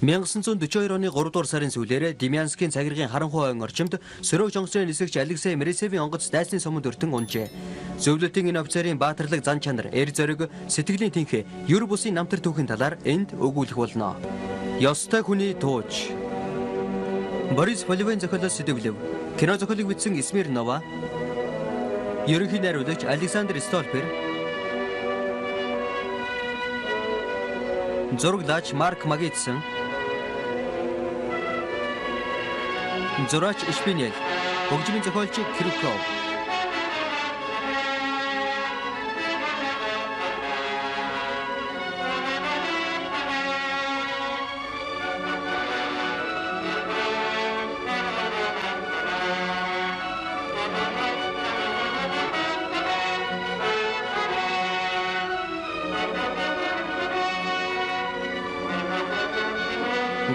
(1942 оны 3 дугаар сарын сүүлээр Демянскийн цагиргийн харанхуй ойн орчимд Сөрөг жонгоцны нисгч Алексей Мересевийн онгоц дайсны суманд өртөн унжээ. Зөвлөлтийн энэ офицерын баатарлаг зан чанар, эр зориг, сэтгэлийн тэнхээ, ер бусын намтар түүхийн талаар энд өгүүлэх болно. Ёстой хүний тууч. Борис Поливын зохиолоос сэдвлэв. Кино зохиолыг бичсэн Эсмир Нова. Ерөнхий найруулагч Александр Столпер. Зураглаач Марк Магитсон. Зураач Шпинел, хөгжмийн зохиолч Крюков.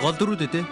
Гол дөрүүдэд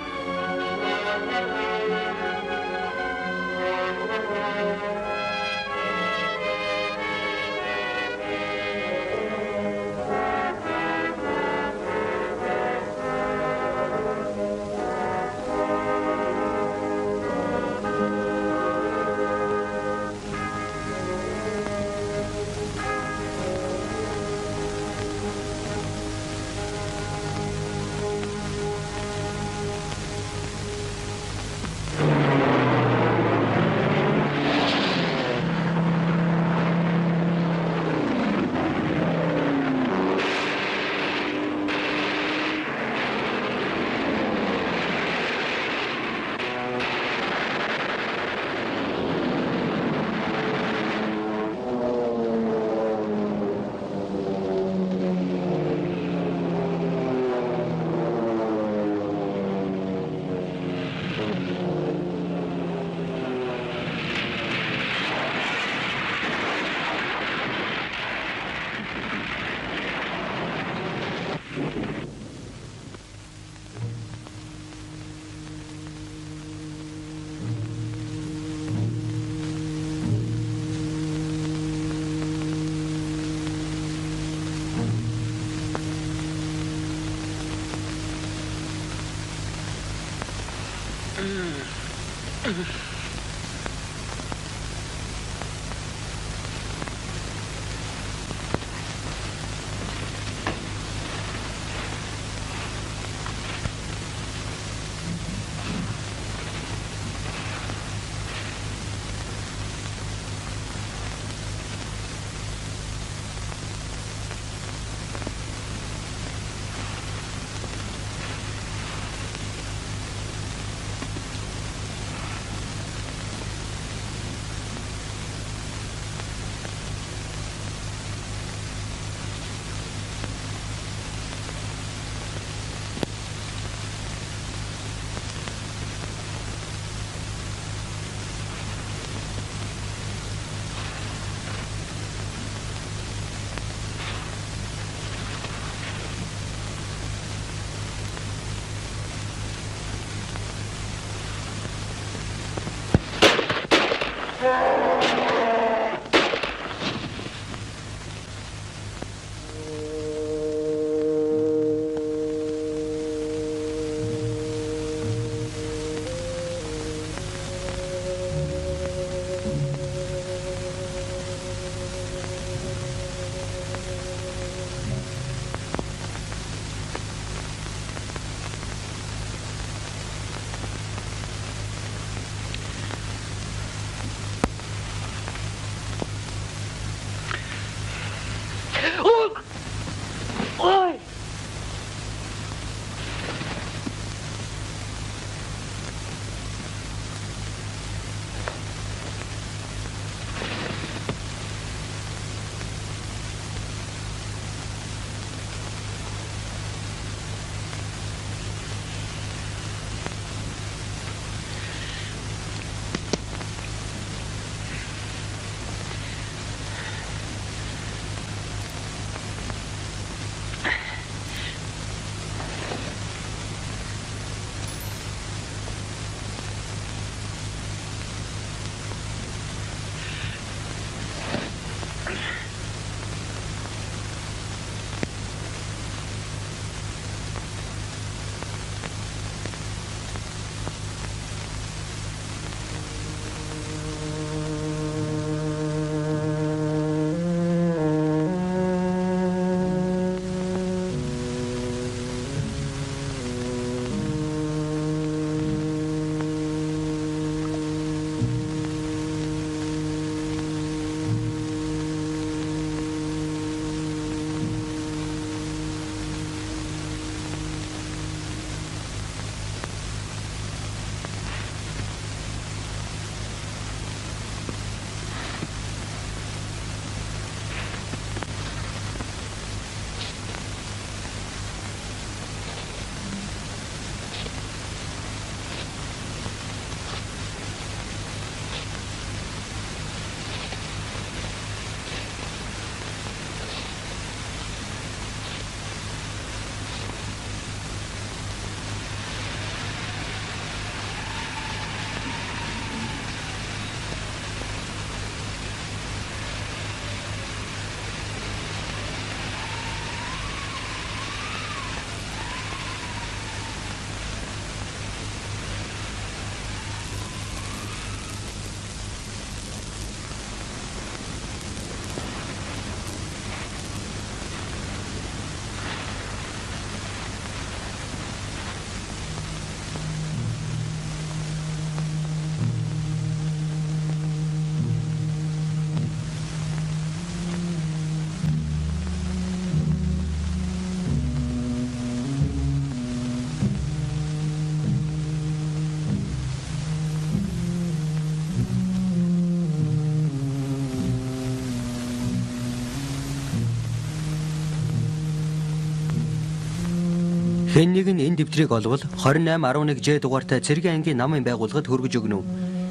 Хэн нэг нь энэ дэвтрийг олвол 2811Ж дугаартай цэргийн ангийн намын байгууллагад хөргөж өгнө.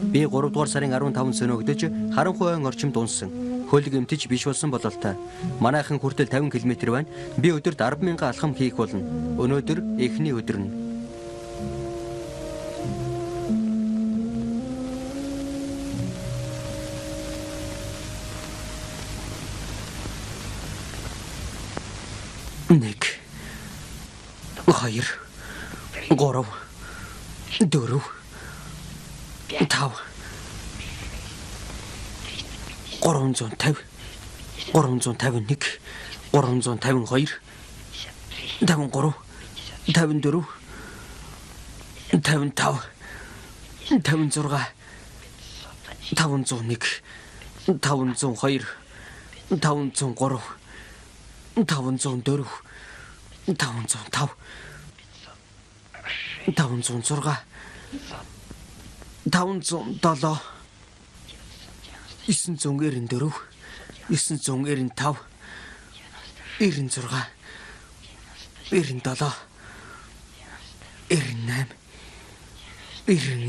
Би 3 дугаар сарын 15-нд сөнөөгдөж харанхуй ойн орчимд унсан. Хөл гэмтэж биш болсон бололтой. Манайхан хүртэл 50 км байна. Би өдөрт 10,000 алхам хийх болно. Өнөөдөр эхний өдөр нь. Нэг 2 3 4 5 350 351 352 53 54 55 56 501 502 503 504 505 506 507 994 995 96 97 98 99 1000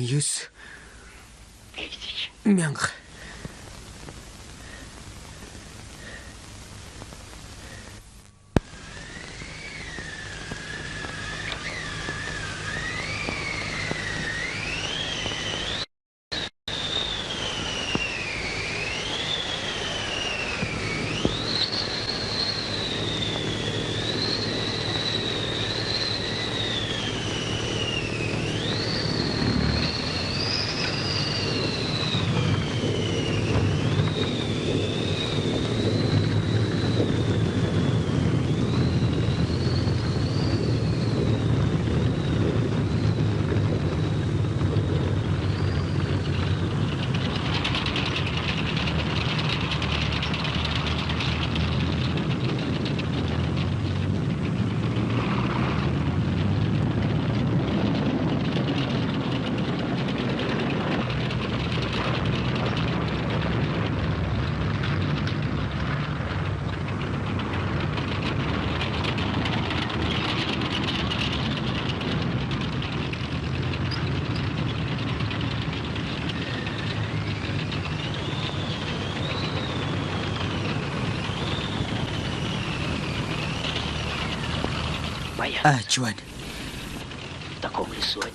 Айч байна.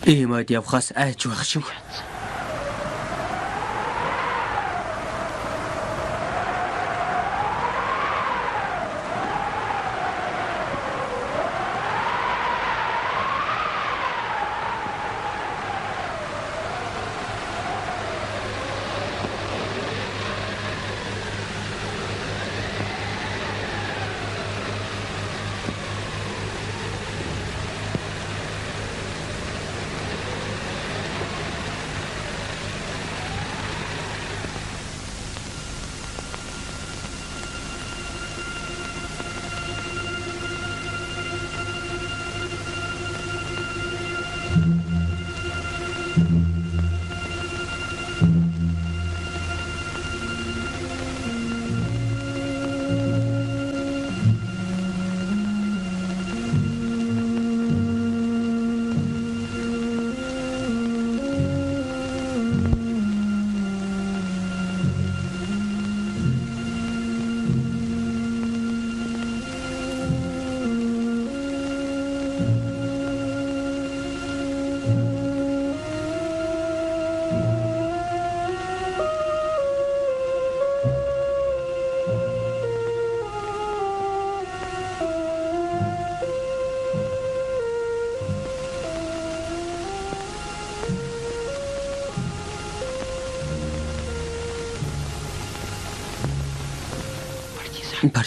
Иймэд явхаас айч байх шүү.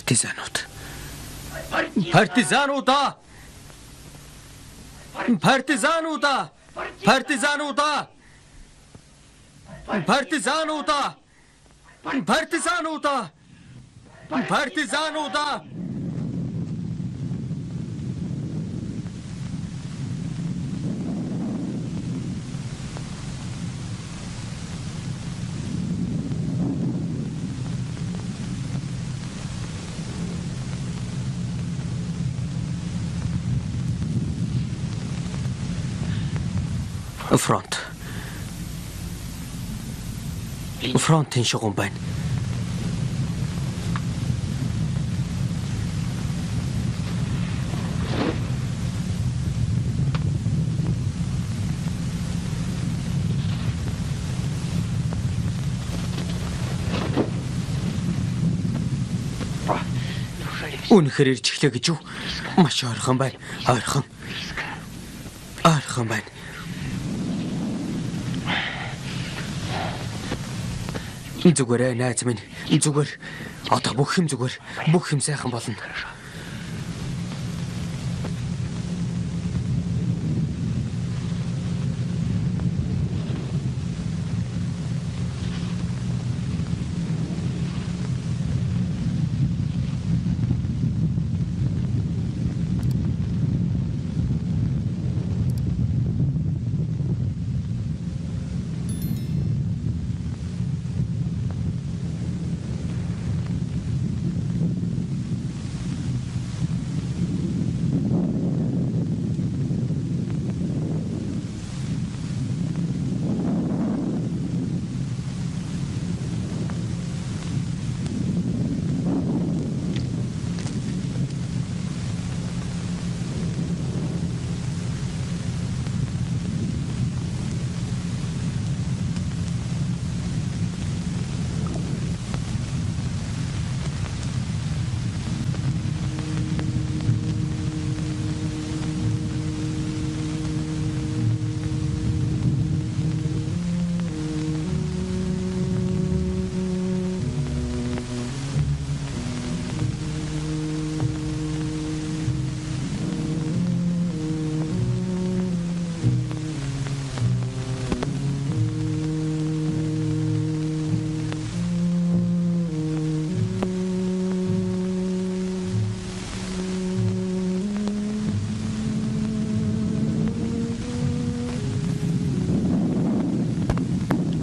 Партизанууд. Партизануудаа! Партизануудаа! Партизануудаа! Партизануудаа! Партизануудаа! Партизануудаа! Фронт. Фронтын шугам байна. Үнэхээр ирчихлээ гэж юу? Маш ойрхон байна. Ойрхон. Ойрхон байна. Зүгээр найз минь. Зүгээр. Одоо бүх юм зүгээр. Бүх юм сайхан болно.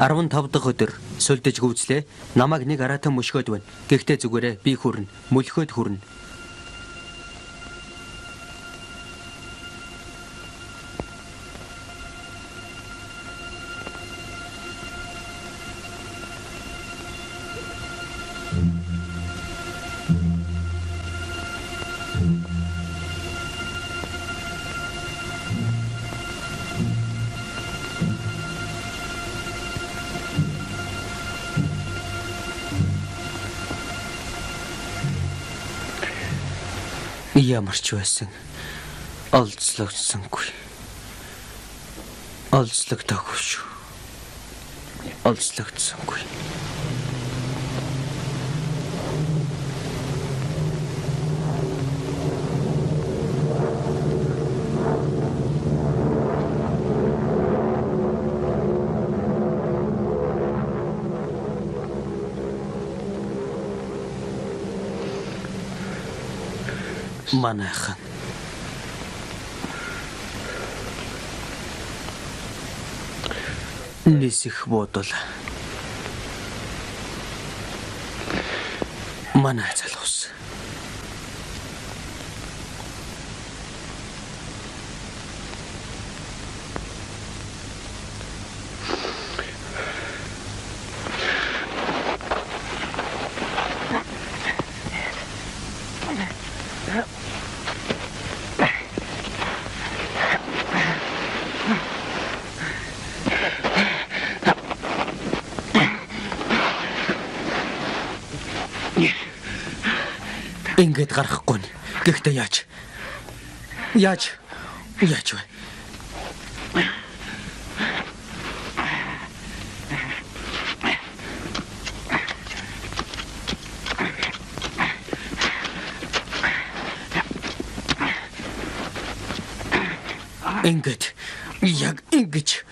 Арван 5 дахь өдөр сүлдэж гүйцлээ. Намайг нэг аратан мөшгөөд байна. Гэхдээ зүгээрээ би хүрнэ. Мөлхөөд хүрнэ. Ямар ч байсан олзлогдсонгүй. Олзлогдоогүй шүү. Олзлогдсонгүй. Манайхан. Нисэх бодол. Манай залуус. Ингээд гарахгүй нь. Гэхдээ яаж вэ? Ингээд яг ингэж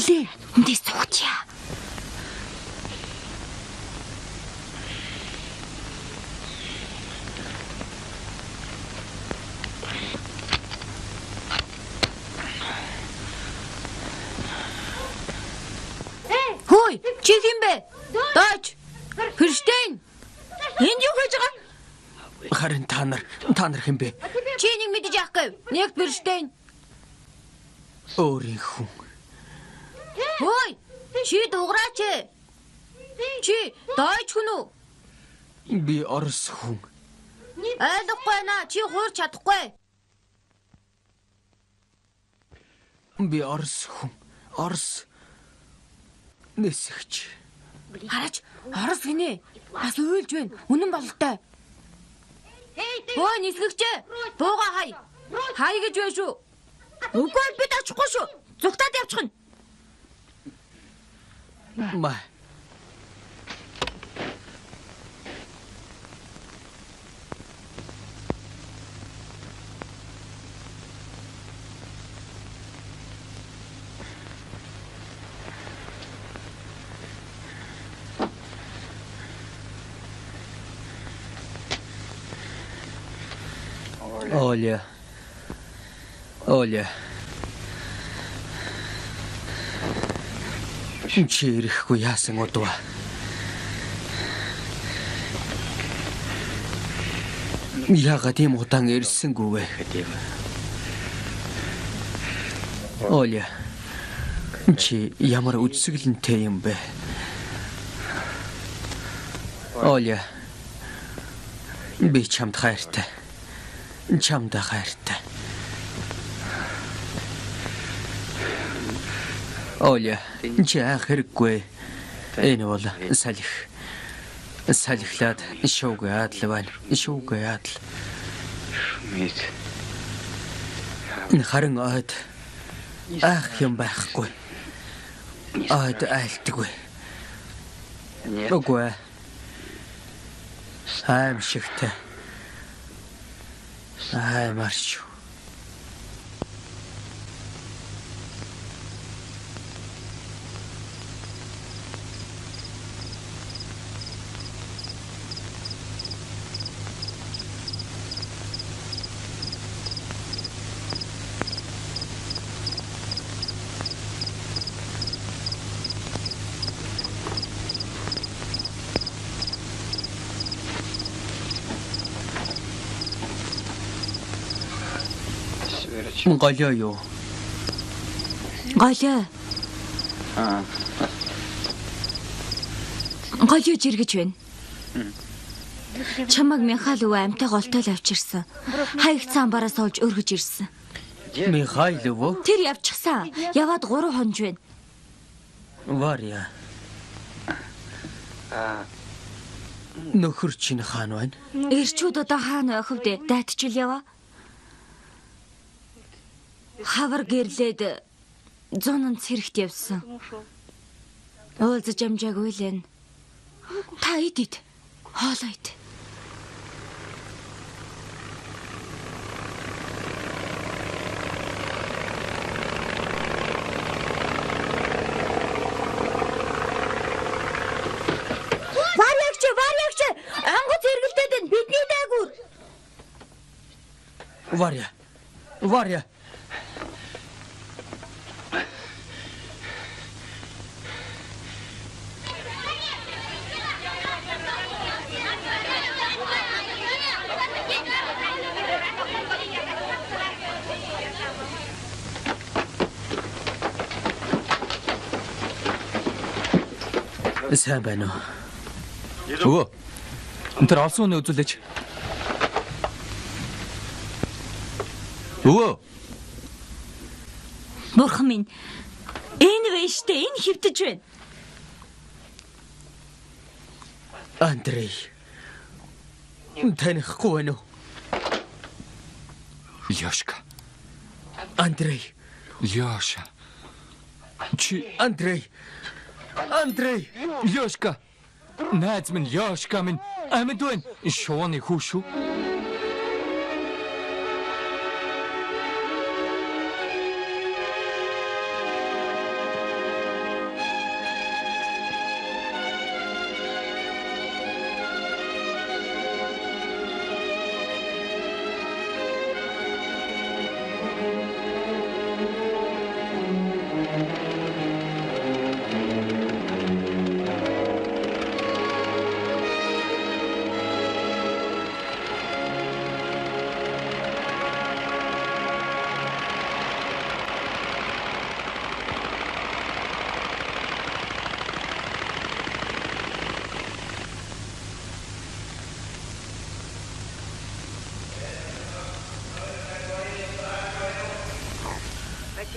Лээ, эндээс цогтъя. Хөөе, чи хэм бэ? Дооч. Христэн. Энд юу хийж байгаа? Харин та нар хэм бэ? Чи нэг мэдэж яах гэв? Нэг Христэн. Өөрийн хүн. Хөөе, чи дуураач. Чи дооч хүн үү? Би орос хүн. Ойлгохгүй наа, чи хуурч чадахгүй. Би орос хүн. Орос нисгч. Хараач, орос гинэ. Бас уйлж байна. Үнэн бололтой. Хөө нисгэгч. Бууга хай. Хай гэж байна шүү. Үгүй бид очихгүй шүү. Зүгтаад явчих нь. Маа. Оля. Чи ирэхгүй яасан удаа? Яагаад ийм удаан ирсэнгүүвэ? Оля. Чи ямар үсгэлэнтэй юм бэ? Оля. Би чамд хайртай. Чамдаа хайртай. Оля, чи хэрэггүй. Энэ бол салхилаад шуугүй адал байна. Шуугүй адал. Харин аад ах юм байхгүй. Аад айлтгүй. Үгүй. Аимшигтай. Аймарш. Голё юу? Голё. Голё жиргэж байна. Чамаг Михаил өвөө амтай голтой л авчирсан. Хаягт самбараас олж өргөж ирсэн. Михаил өвөө? Тэр явчихсан. Яваад 3 хонж байна. Варя. Нөхөр чинь хаана байна? Эрчүүд одоо хаана байх вэ? Дайтчил яваа. Хавар гэрлээд зунанд цэрэгт явсан. Уулзаж амжаагүй л энэ. Та идээд хоолоо ид. Варягч, ангууд зэргэлдээд байна. Бидний дайгуур. Варя. Сайн байна уу? Өвөө. Тэр олсон үнэ үзүүлээч. Өвөө. Бурхан минь. Энэ вэштэй энэ хөвтөж байна. Андрей. Танихгүй байна уу? Лёшка. Андрей. Лёша. Чи Андрей. Лёшка. Найз минь Лёшка минь амьд байна. Шууны хүү шүү.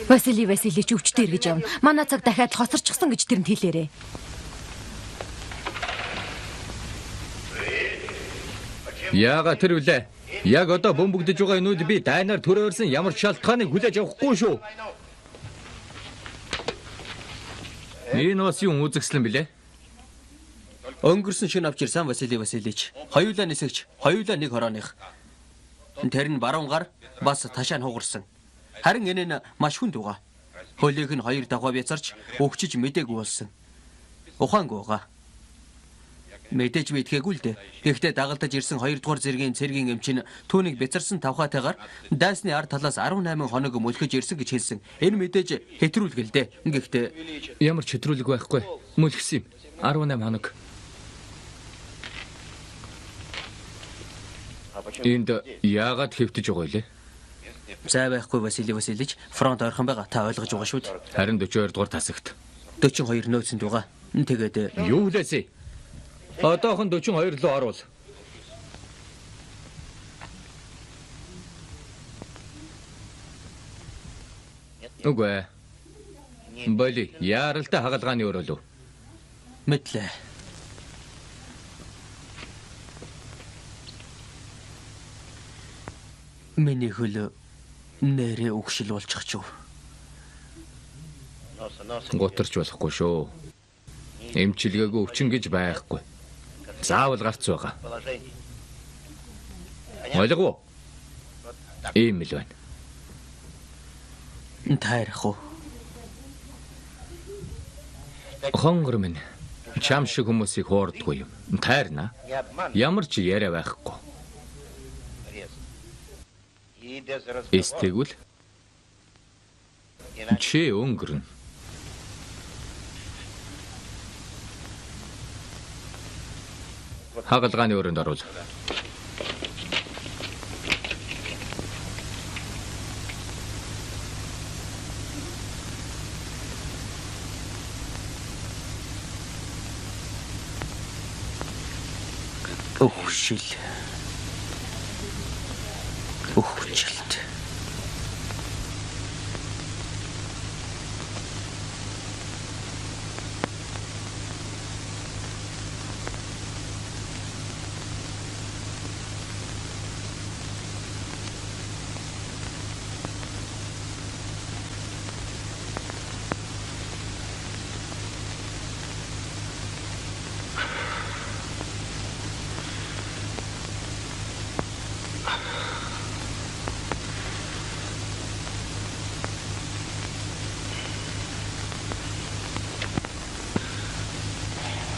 Василий Васильевич өвчтөөр гэж явна. Манай цаг дахиад хоцорчихсон гэж тэрэнд хэлээрээ. Яагаад тэр үлээ? Яг одоо бөмбөгдөж байгаа энүүд би дайнаар төрөөрсөн ямар ч шалтгааныг хүлээж авахгүй шүү. Энэ бас юу үзэгслэн билээ? Өнгөрсөн шөнө авч ирсэн Василий Васильевич. Хоёулаа нисэгч, хоёулаа нэг хорооных. Тэр нь баруун гар бас ташаа нь хугарсан. Харин энэ нь маш хүнд байгаа. Хөлийг нь хоёр давхаа бяцарч өгчөж мэдээгүй болсон. Ухаангүй байгаа. Мэдээж мэдгээгүй л дээ. Гэхдээ дагалдаж ирсэн 2 дугаар зэргийн цэргийн эмч нь түүнийг бяцарсан тавхаатайгаар дайсны ард талаас 18 хоног мөлхөж ирсэн гэж хэлсэн. Энэ мэдээж хэтрүүлэг л дээ. Гэхдээ Ямар ч хэтрүүлэг байхгүй. Мөлхсөн юм. 18 хоног. Энд яагаад хэвтэж байгаа лээ? зай байхгүй Василий Васильевич, фронт ойрхон байгаа. Та ойлгож байгаа шүү дээ. Харин 42 дугаар тасагт. 42 нөөцөнд байгаа. Тэгээд Юу лээсэ? Одоохон 42 руу оруул. Үгүй. Боли, яаралтай хагалгааны өрөөлөө. мэдлээ. Миний хөл нэрээ өгшил болчих ч юу. Гутарч болохгүй шүү. Эмчилгээгүй өвчин гэж байхгүй. Заавал гарц байгаа. Ойлгов уу? Ийм л байна. Таарах уу? Хонгор минь чам шиг хүмүүсийг хуурдаггүй юм. Тайрна. Ямар ч яриа байхгүй. Эстэгвэл чи өнгөрнө. Хагалгааны өрөөнд оруул. Өгшил. Өгчлөлт.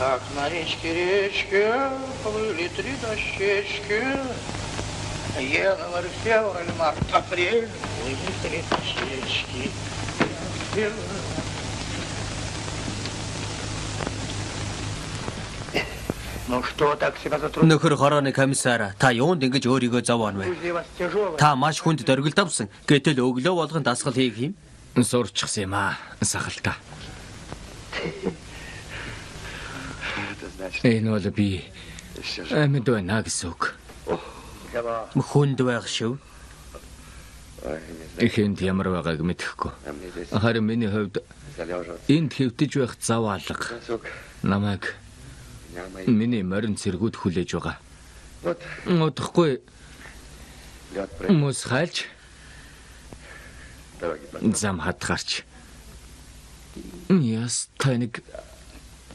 Так, на речке, плыли 3 дощечки. Январь, февраль, март, апрель, плыли 3 дощечки. Ну что так себя затруднили? Нөхөр хорооны комиссар, та юунд ингэж өөрийгөө зовооно вэ? Грузия у вас тяжелая. Та маш хүнд дөргөлт авсан. Гэтэл өглөө болгон дасгал хийх юм. Сурчихсан юм аа. Сахалта. Энэ бол би амьд байна гэсэн үг. Хүнд байх шүү. Ихэнд ямар байгааг мэдэхгүй. Харин миний хувьд энд хэвтэж байх зав алга намайг миний морин цэргүүд хүлээж байгаа. Удахгүй хүмүүс хайлж зам хатгарч. Яс таныг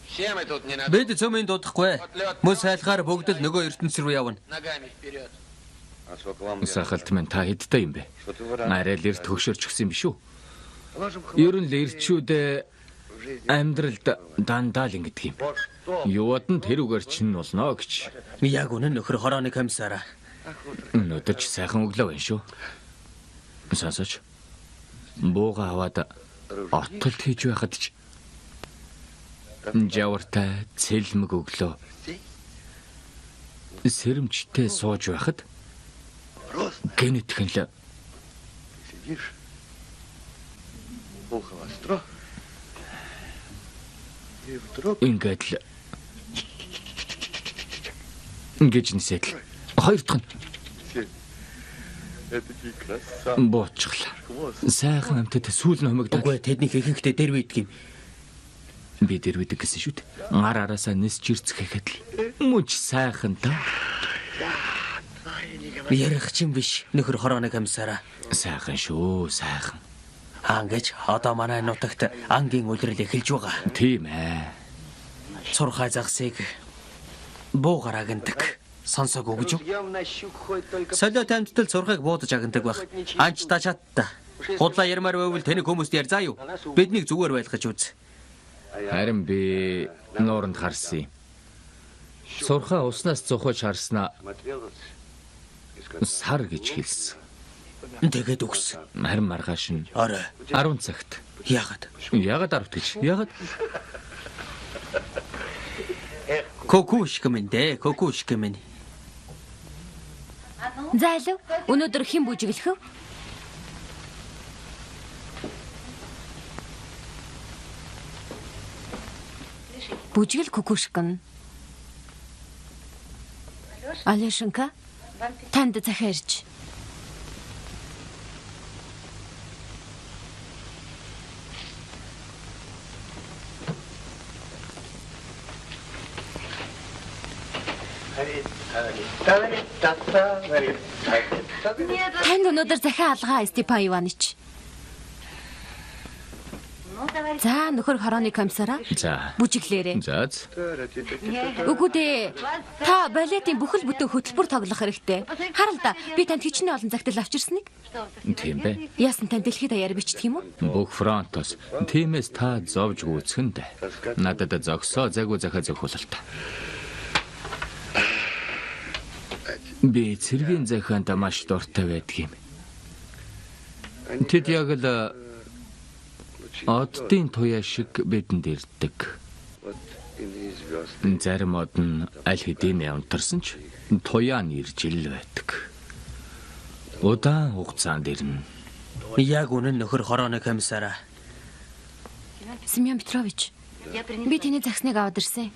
Все мы тут не надо. Бид цөмийн дуудахгүй. Мөс хайлахаар бүгд л нөгөө ертөнц рүү явна. Ногами вперед. Сахалт минь та хэдтэй юм бэ? Арай л эрт хөшөрч гсэн юм шүү. Ер нь л эрчүүд амьдралд дандаа л ингэдэг юм. Юуад нь тэрүүгээр чинь болно гэж. Яг үнэн нөхөр хорооны комиссар. Өнөөдөр ч сайхан өглөө байна шүү. Сонсооч. Бууга аваад оттолт хийж байхад ч жавартай цэлмэг өглөө. Сэрэмжтэй сууж байхад гэнэтхэн л Сидишь. Ухо востро. И вдруг ингээд л гэж нисэт. Хоёр дахь нь Буучглаа. Сайхан амтад сүүл нь хумигдаг. Үгүй тэдний ихэнхдээ дээр үйдэг юм. Би дээр үйдэг гэсэн шүү дээ. Гар араасаа нисч ирцэх гэхэд л мөч сайхан та. Ярих ч юм биш. Нөхөр хорооны комиссараа. Сайхан шүү, сайхан. Ангэж одоо манай нутагт ангийн улирал эхэлж байгаа. Тийм ээ. Сурхай загсыг буугаар агнадаг. Сонсог өгж. Солио тамтдал сурхайг буудаж агнадаг байх. Анч та чатта. Худлаа ярмаар байвал тэнэг хүмүүст яар заа юу. Биднийг зүгээр байлгаж үз. Харин би нууранд харсан юм. Сурхаа уснаас зохиож харснаа сар гэж хэлсэн. Тэгээд үгс. Харин маргааш нь Орой 10 цагт. яагаад? Яагаад 10 гэж? Яагаад? Кокушкэмэндэ, кокушкэмэн. Зайлв. Өнөөдөр хэн бүжиглэх вэ? Бүжигэл Кукушкин. Алешенька, танд захиарч. Танд өнөөдөр захиа алгаа Степан Иванович. За нөхөр хорооны комиссараа За. бүжиглээрээ. За. Үгүй дээ. Та балетын бүхэл бүтэн хөтөлбөр тоглох хэрэгтэй. Харал да. Би танд хичнээн олон загтал авчирсныг. Тийм бэ. Яасан тань дэлхийд даяар бичдэг юм уу? Бүх фронтос. Тиймээс та зовж гүйцхэндэ. Надад зогсоо загуу захаа зөвхөлөлт. Би цэргийн захаанд маш дуртай байдаг юм. Тэд яг л оддын туяа шиг бидэнд ирдэг. Зарим од нь аль хэдийн явтарсан ч туяа нь ирж ил байдаг. Удаан хугацаанд ирнэ. Яг үнэн нөхөр хорооны комиссараа. Семен Петрович. Би таны загсныг аваад ирсэн.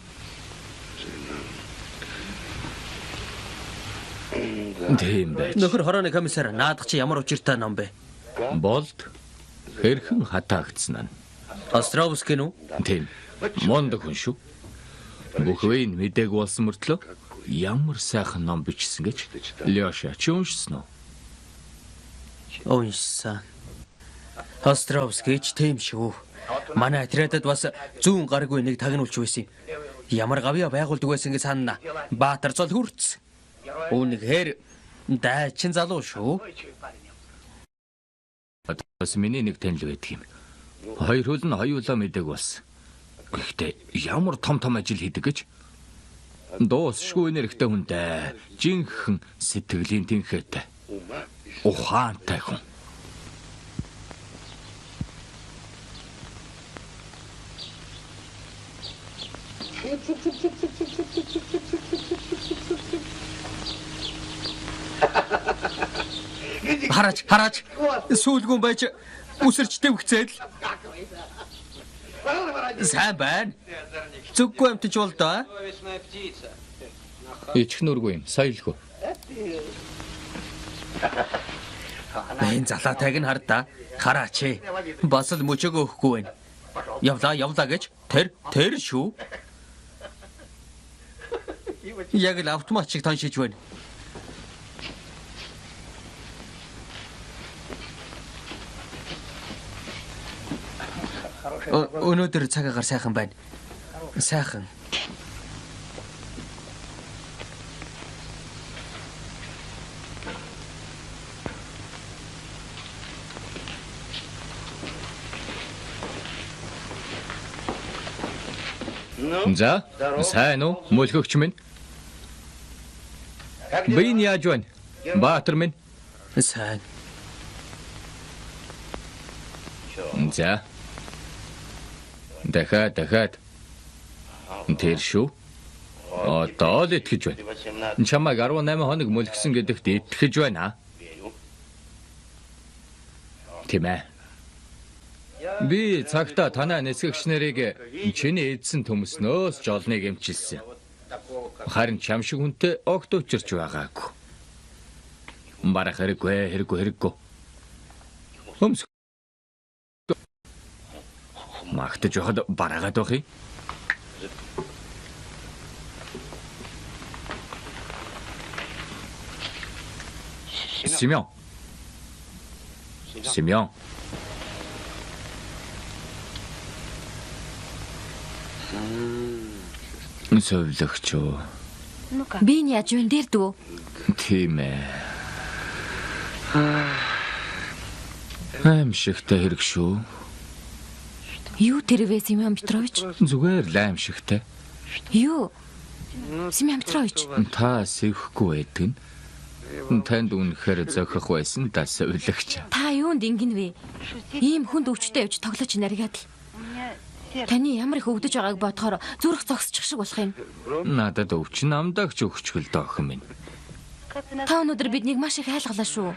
Тийм байж. Нөхөр хорооны комиссар наадах чи ямар учиртай ном бэ? Болд хэрхэн хатаагдсан нь. Островский нү? Тийм. Мондөг хүн шүү. Бүхвэн мэдээг болсон мөртлөө ямар сайхан ном бичсэн гэж Лёша чи уншсан уу? Уншсан. Островский ч тийм шүү. Манай отрядад бас зүүн гаргүй нэг тагнуулч байсан юм. Ямар гавья байгуулдаг байсан гэж санана. Баатар зол хүрц. Үнэхээр дайчин залуу шүү. Бас миний нэг танил байдаг юм. Хоёр хөл нь хоёулаа мэдээг болсон. Гэхдээ ямар том ажил хийдэг гэж. Дуусшгүй нэрхтэ хүнтэй. Жинхэнэ сэтгэлийн тэнхээтэй. Ухаантай хүн. Хараач. Сүүлгүн байж үсэрч дэвгцээд л. Сайн байна. Зүггүй амтж бол доо. Ичгнүргүй юм. Соёлгүй. Энэ залаатайг нь хар да. Хараач. Бас л мөчөөгөө өгөхгүй байна. Явлаа гэж тэр шүү. Яг л автомат шиг таньшиж байна. Өнөөдөр цаг агаар сайхан байна. Сайхан. За, сайн уу? Мөлхөгч минь. Би нь яаж байна? Баатар минь. Сайн. За. Дахиад. Тэр шүү. Одоо л итгэж байна. Чамайг 18 хоног мөлгсөн гэдэгт итгэж байна. Тийм ээ. Би цагта танай нисгэгч нарыг чиний эдсэн төмснөөс жолныг эмчилсэн. Харин чам шиг хүнтэй огт учирч байгаагүй. Барах хэрэггүй. Өмс. Магтаж явахад бараагаад байх юм. Семён. Совлогч юу? Би энэ яаж вэ дээр дүү? Тийм ээ. Аимшигтай хэрэг шүү. Юу тэрвэ Семён Петрович? Зүгээр л аимшигтай. Юу? Семён Петрович. Та сэвхгүй байдаг нь. Танд үнэхээр зохих байсан да совлогч. Та юунд ингэн вэ? Ийм хүнд өвчтэй явж тоглож наргаад л. Таны ямар их өвдөж байгааг бодохоор зүрх зогсчих шиг болох юм. Надад өвчин амдагч өгчгөл доохин минь. Та өнөөдөр биднийг маш их айлгалаа шүү.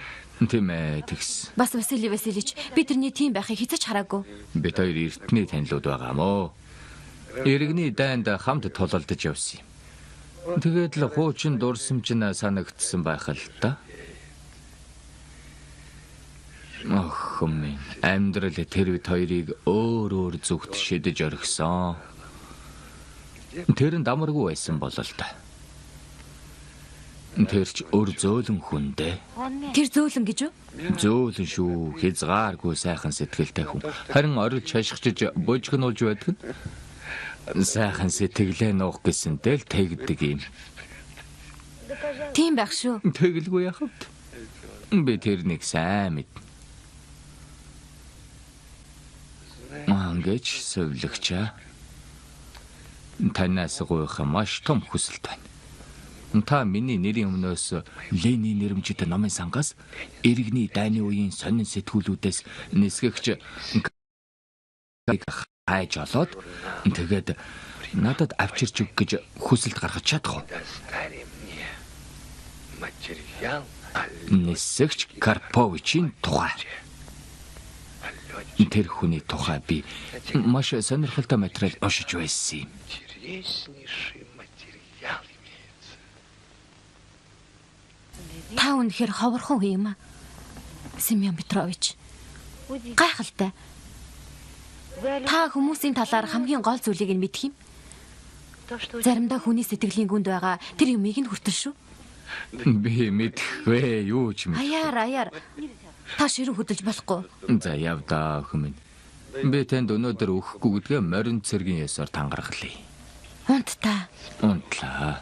Тийм ээ, тэгс. Бас Василий Васильевич, би тэрний тийм байхыг хязгаарч хараагүй. Бид хоёр эртний танилуд байгаа мó. Иргэний дайнд хамт тулалдаж явсан юм. Тэгээд л хуучин дурсамж нь санагдсан байх л та. Ах минь, амьдрал тэр бид хоёрыг өөр зүгт шидэж орхисон. Тэр нь дамаргүй байсан болол та. Тэр ч өр зөөлөн хүн дээ. Тэр зөөлөн гэж үү? Зөөлөн шүү, хязгааргүй сайхан сэтгэлтэй хүн. Харин орилж шашгичж бужигнуулж байдаг нь сайхан сэтгэлээ нуух гэсэнтэй л тэгдэг юм. Тийм байх шүү. Тэгэлгүй яхавд. Би тэрнийг сайн мэд. Ангеч совлогчаа. Танаас гуйх маш том хүсэлт байна. Та миний нэрийн өмнөөс Ленин нэрмжит номын сангаас иргэний дайны үеийн сонин сэтгүүлүүдээс нисгэгч хайж олоод тэгээд надад авчирч өг гэж хүсэлт гаргаж чадах уу? Нисгэгч Карповичийн тухай. Тэр хүний тухай би маш сонирхолтой материал уншиж байсан юм. Та үнэхээр ховорхон хүн юм аа. Семён Петрович. Гайхалтай. Та хүмүүсийн талаар хамгийн гол зүйлийг нь мэдэх юм. Заримдаа хүний сэтгэлийн гүнд байгаа тэр юмыг нь хүртэл шүү. Би мэдхгүй юу ч мэд. Аяар. Та ширэн хөдөлж болохгүй. За явдаа өхөн минь. Би танд өнөөдөр өгөхгүй гэдгээ морин цэргийн ясаар тангаргалъя. Унтаа. Унтлаа.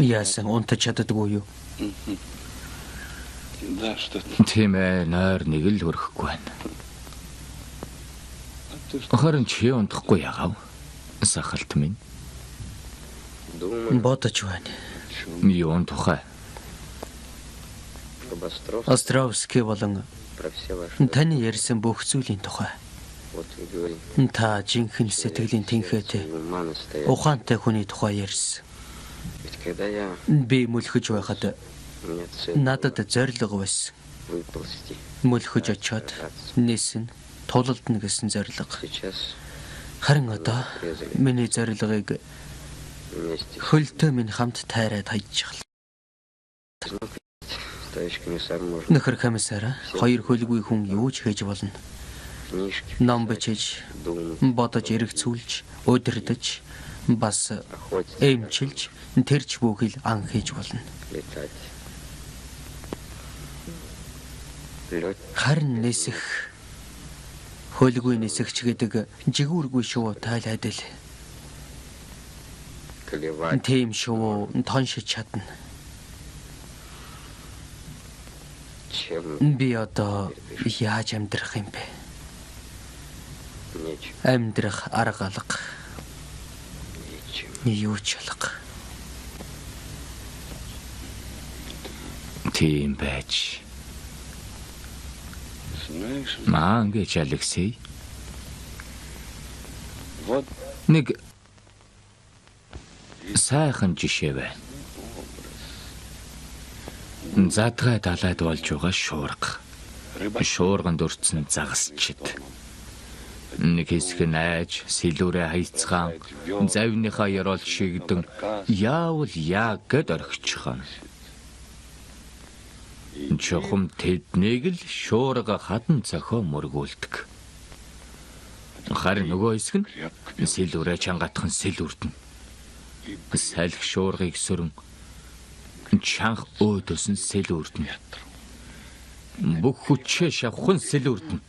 Яасан унтаж чаддаггүй юу? Тийм ээ, нойр нэг л хөрөхгүй байна. Харин чи унтахгүй яагав? Сахалт минь. Бодож байна. Юун тухай? Островский болон таны ярьсан бүх зүйлийн тухай. Та жинхэнэ сэтгэлийн тэнхээтэй ухаантай хүний тухай ярьсан. Би мөлхөж байхад надад зориг байсан. Мөлхөж очиод нээсэн тулалдна гэсэн зориг. Харин одоо миний зорилгыг хөлтөө минь хамт тайраад хайж байгаа. Нөхөр комиссар, хоёр хөлгүй хүн юу ч хийж болно. Ном бичиж, бодож эргэцүүлж, удирдах, бас эмчилж, тэрч бүхэл ан хийж болно. Харин нисэх хөлгүй нисэгч гэдэг жигүүргүй шувуу тайлаад л. Тийм шувуу тоншиж чадна. Би одоо яаж амьдрах юм бэ? Амьдрах арга алга. Юу ч алга. Тийм байж. Маангеч Алексей. Нэг сайхан жишээ байна. Задгай далайд болж байгаа шуурга. Шуурганд өртсөн загасчид. Нэг хэсэг нь айж, сэлүүрээ хайцгаан, завныхаа ярол шигдэн, яавал яаг гэд орхичихсан. Чухам тэднийг л шуурга хатан цохоо мөргүүлдэг. Харин нөгөө хэсэг нь сэлүүрээ чангатхан сэлүүрдэн. Салхи шуургыг сөрөн чанх өөдөөс нь сэлүүрдэн. Бүх хүчээ шавхан сэлүүрдэн.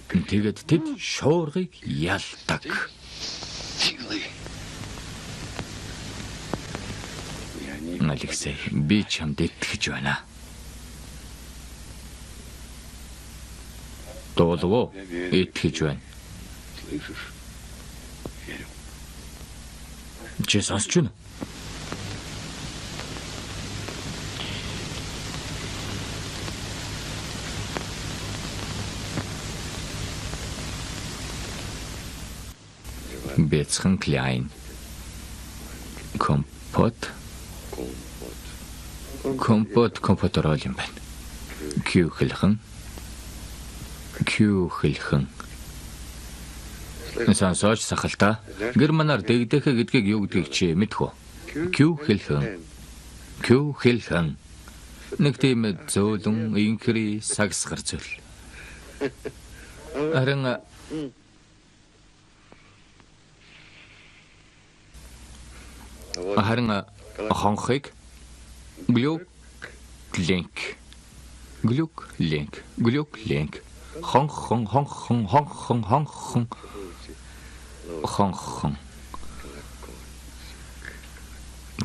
Тэгээд тэд шуургыг ялдаг. Алексей, би чамд итгэж байна. Дуулав уу? Итгэж байна. Чи сонсч байна? Бэцхэн Klein. Компот орол юм байна. Кюхэлхэн. Сонсооч сахалта. Германаар дэгдэхэ гэдгийг юу гэдгийг чи мэдэх үү? Кюхэлхэн. Нэг тийм зөөлөн инкри сагсгар зүйл. Харин хонхыг глюк линк хон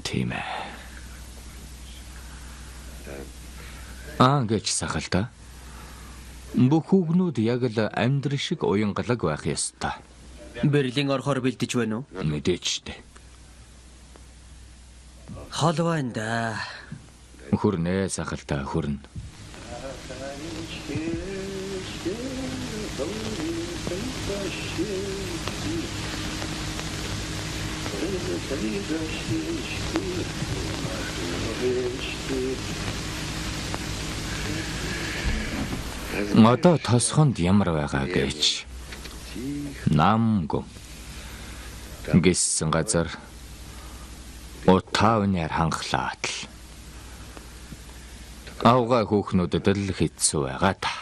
тийм ээ. Гэж сахалта. Бүх хүүгнүүд яг л амьдрал шиг уянгалаг байх ёстой. Берлин орохоор бэлдэж байна уу? Мэдээч дээ. Хол байна да. Хүрнэ сахалта хүрнэ. Одоо тосхонд ямар байгаа гэж. Намгүм. Гиссэн газар утаавнаар ханхлаад л. Авгаа хүүхнүүдэд л хэцүү байгаа та.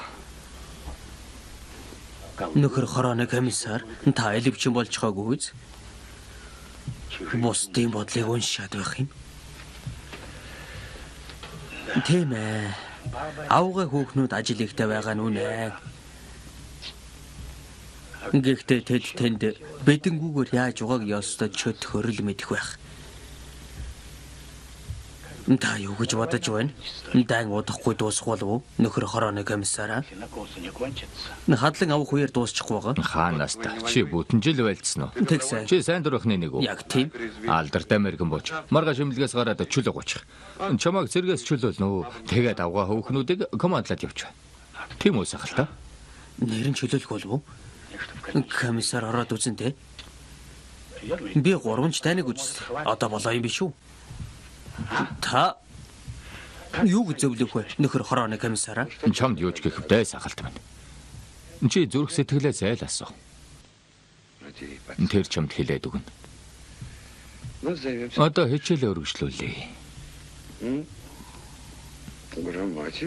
Нөхөр хорооны комиссар та элевчин болж байгаагүй үз? Бусдын бодлыг уншаад байх юм. Тийм ээ. Авгаа хүүхнүүд ажил ихтэй байгаа нь үнэ. Гэхдээ тэнд бэдэнгүүгээр яаж угааг ёстой чөт хөрөл мэдэх байх. Та юу гэж бодож байна? Дан удахгүй дуусах болов уу? Нөхөр хорооны комиссараа. Хадлан авах үеэр дуусчихгүй байгаа. Хаанаас та чи бүтэн жил байлцсан уу? Тэгсэн. Чи сайн дурахны нэг үү? Яг тийм. Алдартай мэрэгэн бууч. Маргааш имлгээс гараад чүл гоочих. Чамайг зэрэгээс чүлүүлнэ үү? Тэгээд авгаа хөөхнүүдийг командлаад явчих. Тийм үү сахалта? Нэрэн чөлөөлөх болов уу? Комиссар ороод үзэн тэ. Би 3 тайныг үзсэн. Одоо болоо юм биш үү? Та юу гэж зөвлөх вэ? Нөхөр хорооны комиссараа. Чамд юу ч гэхвдээ сахалт байна. Чи зүрх сэтгэлээ зайлаасаа. Тэр чамд хэлээд өгнө. Одоо хичээлээ өргөжлүүлээ.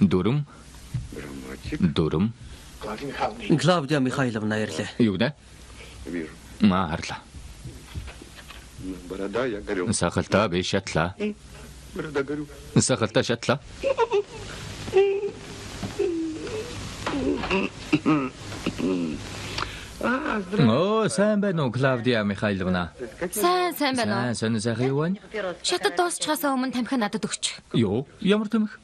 Дүрм. Клавдия Михайловна ярьлаа. Юу нэ? Харлаа. Сахалта би шатлаа. Сахалта шатлаа. Сайн байна уу Клавдия Михайловна? Сайн байна уу? Сайн юу вэ? Шатад дуусчихаас өмнө тамхи надад өгч. Юу? Ямар тамхи?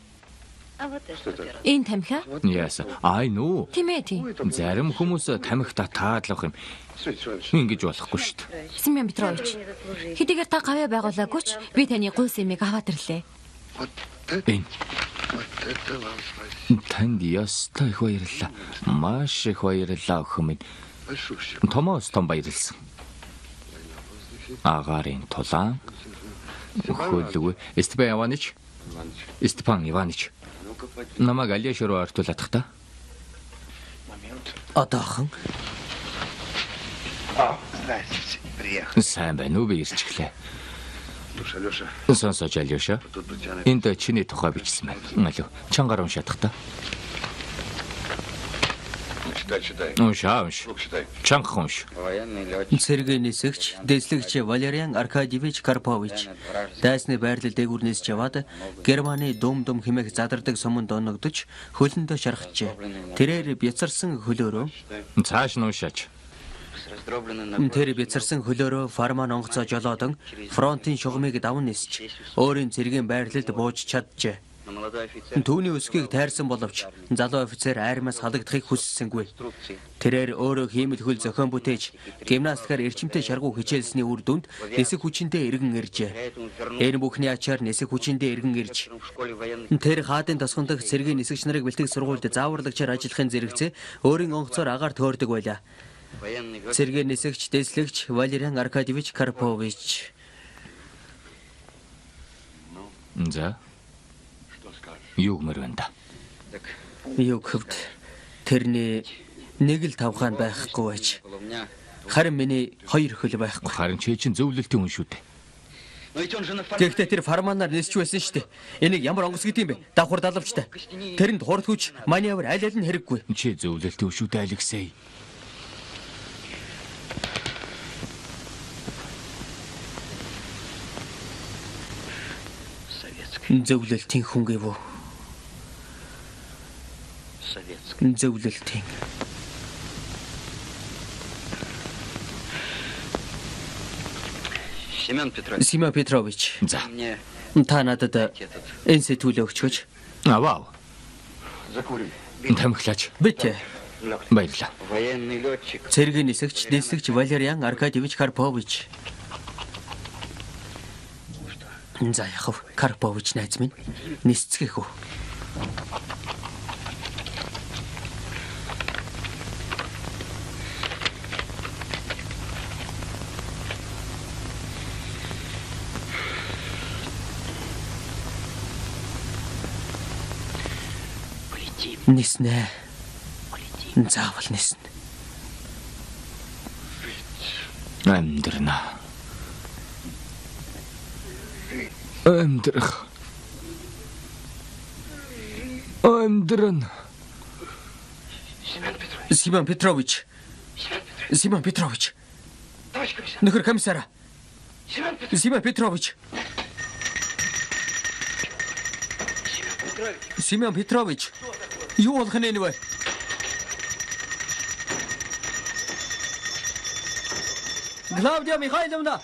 Энэ тамхи? Яасан. Нүү. Тийм ээ тийм. Зарим хүмүүс тамхи татаадлах юм. Ингэж болохгүй шүү дээ. Семен Петрович. Хэдийгээр та гавья байгуулаагүй ч би таны гуйс эмийг аваад ирлээ. Танд ястай их баярлалаа. Маш их баярлалаа өхөмөд. Томоос том баярлсан. Агарын тулаан хөлөг Степан Иванович намайг Алиаш руу ортуулах та. Одоохон Здравствуйте. Приехал. Сайн байна уу би ирчихлээ. Слушай, Алёша, Сонсож Алиоша. тут у тебя Энд чиний тухай бичсэн байна. Алуу чангаар уншаадах та. читай. Уншааш. Рук читай. Чанга унш. Военный летчик. цэргийн нисгч дэслэгч Валериан Аркадьевич Карпович дайсны байрлал дээгүүрнээс яваад Германы дум хэмээх задардаг суманд оногдож хөлөндөө шархажээ. Тэрээр бяцарсан хөлөөрөө Цааш нь уншаач. С раздробленным тэр бяцарсан хөлөөрөө фарман онгоцоо жолоодон фронтын шугамыг даван нисч өөрийн цэргийн байрлалд бууж чаджээ. на молодой офицер Түүний өсгийг тайрсан боловч залуу офицер айрмаас халагдахыг хүссэнгүй. Тэрээр өөрөө хиймэл хөл зохион бүтээж гимнастикаар эрчимтэй шаргуу хичээлсний үр дүнд нисэх хүчиндээ эргэн иржээ. Энэ бүхний ачаар нисэх хүчиндээ эргэн ирж в школе военных тэр хаадын тосгон дах цэргийн нисгч нарыг бэлтгэх сургуульд зааварлагчаар ажиллахын зэрэгцээ өөрийн онгоцоор агаар төөрдөг байлаа. военный летчик. Цэргийн нисгч дэслэгч Валериан Аркадьевич Карпович. За. Юу гэмээр байна да? Так, Юу гэвд тэрний нэг л тавхан байхгүй байж. около меня. Харин миний хоёр хөл байхгүй. Харин чи чинь зөвлөлтийн хүн шүү дээ. Но ведь он же на Гэхдээ тэр фарманаар нисч байсан шүү дээ. Энийг ямар онгоц гэдэг юм бэ? Давхар далавчтай. Тэрэнд хурд хүч маневр аль аль нь хэрэггүй. Чи зөвлөлтийн хүн шүү дээ Алексей. советский. Зөвлөлтийн хүн гэв үү? Советский. Зөвлөлтийн. Семен Петрович. Симон Петрович, За. Мне та надад этот энэ сэтгүүл өгчөөч. Вау. Закурим. Тамхилаач. Битээ. Баярлалаа. военный летчик. Цэргийн нисгч дэслэгч Валериан Аркадьевич Карпович. За яхав Карпович найз минь нисцгэх үү? Ниснэ. Заавал ниснэ. Амьдрна. Амьдрах. Амьдран. Симон Петрович. Симон Петрович. Товарищ комиссар. Нөхөр комиссара. Семен Петрович. Симон Петрович. Симон Петрович. Юу болох нь вэ? Клавдия Михайловна.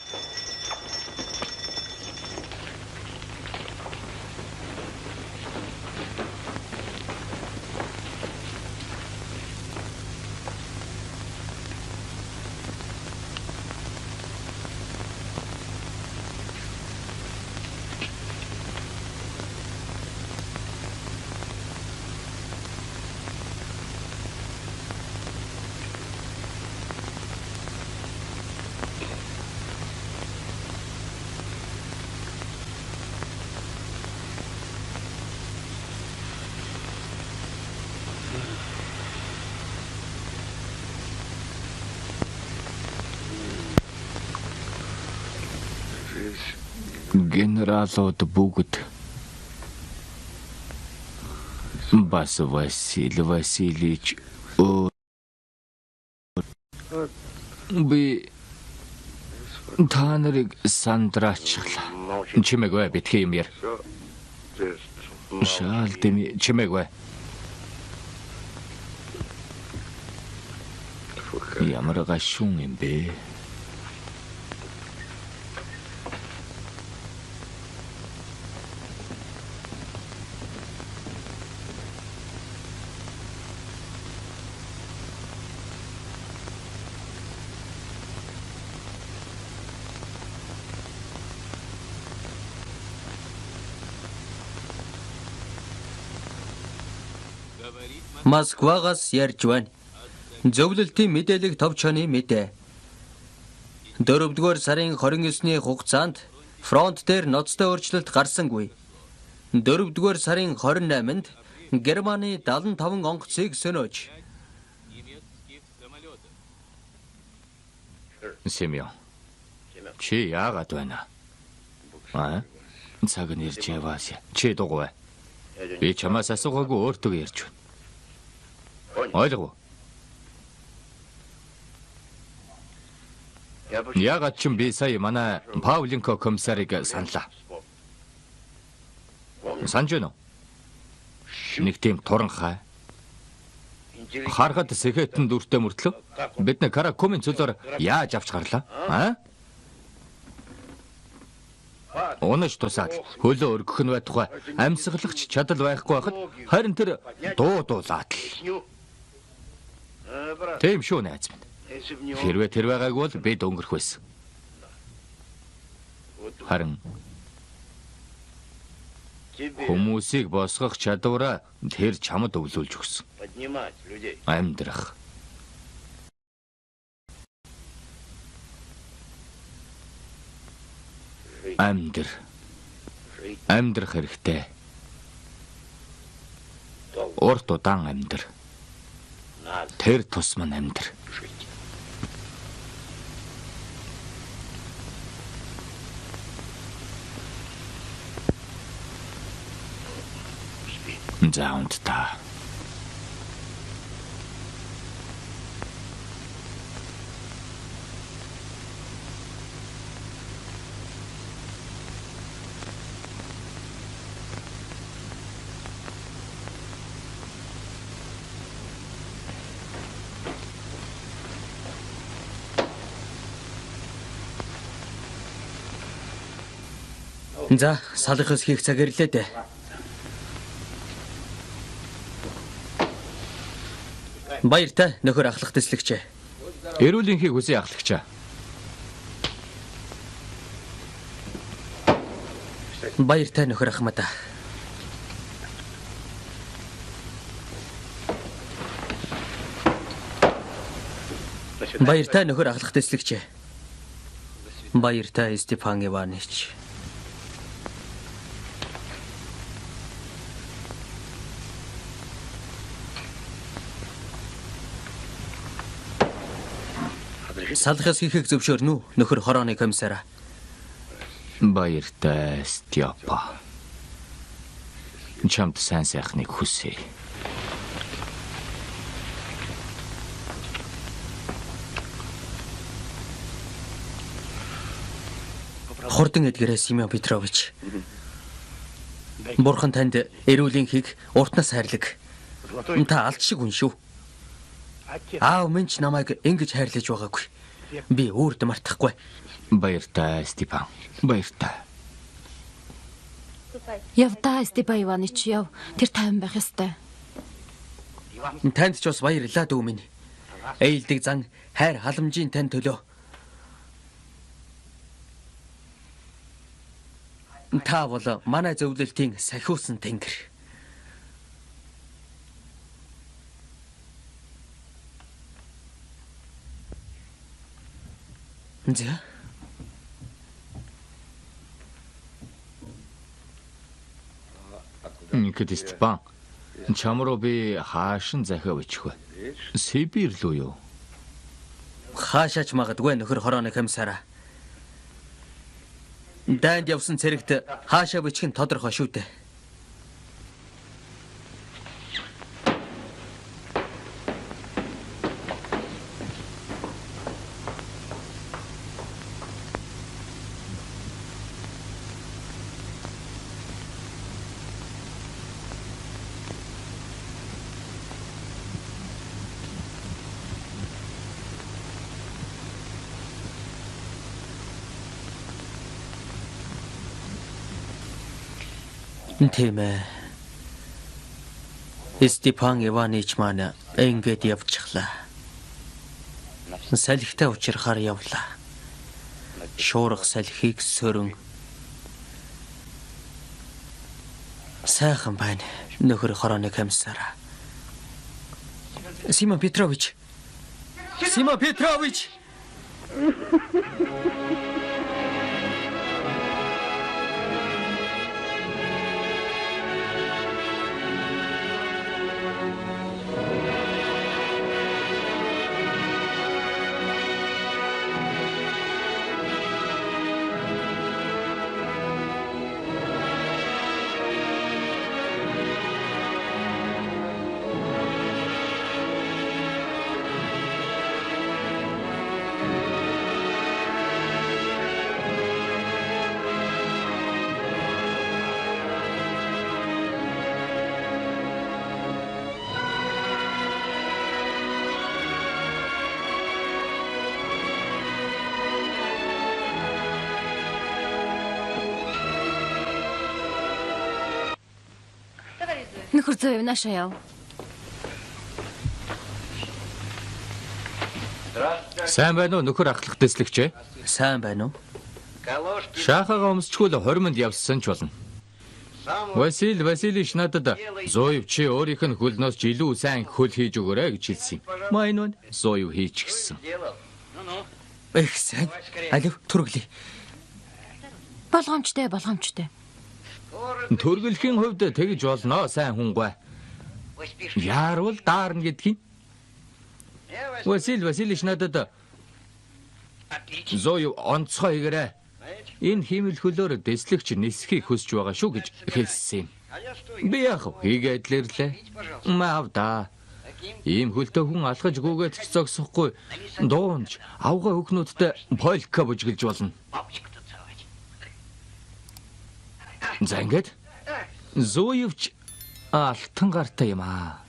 Генералууд бүгд бас Василий Васильевич би та нарыг сандраачлаа. Чимээгүй битгий юм яар. Шаал дэми чимээгүй. Ямар гашуун юм бэ? Москвагаас ярьж байна. Зөвлөлтийн мэдээлэл товчооны мэдээ. 4-р сарын 29-ны хугацаанд фронт дээр ноцтой өөрчлөлт гарсангүй. 4-р сарын 28-нд Германы 75 онгоцыг сөнөөж. Семён. Чи яагаад байна? Цаг нь ирж яваас. Чи дугуй. Би чамаас асуугаагүй өөртөө ярьж байна. Ойлгов уу? Яагаад ч би сая манай Пауленко комиссарыг саналаа. Санж байна уу? Нэг тийм туранхай. Харахад сэхэтэн дүртэй мөртлөө бид нэг Каракумын цөлөөр яаж авч гарлаа? Унаж тусаад хөлөө өргөх нь байтугай амьсгалагч чадал байхгүй байхад харин тэр дуудуулаад л. Тийм шүү найз минь. Хэрвээ тэр байгаагүй бол би дөнгөрөх байсан. Харин хүмүүсийг босгох чадвараа тэр чамд өвлүүлж өгсөн. Амьдрах. Амьдрах хэрэгтэй. Урт удаан амьдр. Тэр тус мань амьдр. Заунд та. За, салхас хийх цаг ирлээ дээ. Баяртай нөхөр ахлах төслөгч. Эрүүл энхийг хүсье ахлагчаа. Баяртай нөхөр ахмад. Баяртай нөхөр ахлах төслөгч. Баяртай Степан Иванович. Салхас хийхийг зөвшөөрнө үү нөхөр хорооны комиссараа? Баяртай Степа. Чамд сайн сайхныг хүсье. Хурдан эдгээрээ Семён Петрович. Бурхан танд эрүүл энхийг уртнаас хайрлаг. Та алт шиг хүн шүү. Аав минь ч намайг ингэж хайрлаж байгаагүй. Би өөртөө мартахгүй. Баяртай Степан. Баяртай. Явдаа Степан Иванович яв. Тэр тайван байх ёстой. Танд ч бас баярлалаа дүү минь. Ээлдэг зан хайр халамжийн тань төлөө. Та бол манай зөвлөлтийн сахиусан тэнгэр. За. Никит Степан. Чам руу би хаашин захиав очих вэ? Сибирь рүү юу? Хаашаач магадгүй нөхөр хорооны комиссараа. Дайнд явсан цэрэгт хаашаа бичих нь тодорхой шүү дээ. Тийм ээ. Степан Иванович маань ингээд явчихлаа. Салхитай учрахаар явлаа. Шуурга салхийг сөрөн. Сайхан байна. Нөхөр хорооны комиссараа. Семён Петрович, Симо Петрович. Нөхөр зөө наашаа яв. Сайн байна уу нөхөр ахлах дэслэгчээ? Сайн байна уу? Шахаага өмсчгөл 20 минут явсан ч болно. Василий Васильевич надад Зоев чи өөрийнх нь хөлнөөс ч илүү сайн хөл хийж өгөөрэй гэж хэлсэн. Майнууд Зоев хийчихсэн. Их сайн. Алив түрглий. Болгоомжтой. Төргөлхийн хувьд тэгж болно сайн хүнгүй. Яарвал даарна гэдгийг. Василий Васильевич надад Зоев онцгой игэрэ. Энэ хиймэл хөлөөр дэслэгч нисхийг хүсэж байгаа шүү гэж хэлсэн юм. Би яах вэ? Хийгээд л ирлээ. Маавда. Ийм хөлтөө хүн алхаж гүгээд ч зогсохгүй дуунж авгаа хөхнүүдтэй полка бүжгэлж болно. За ингээд Зоевч алтан гартай юм аа.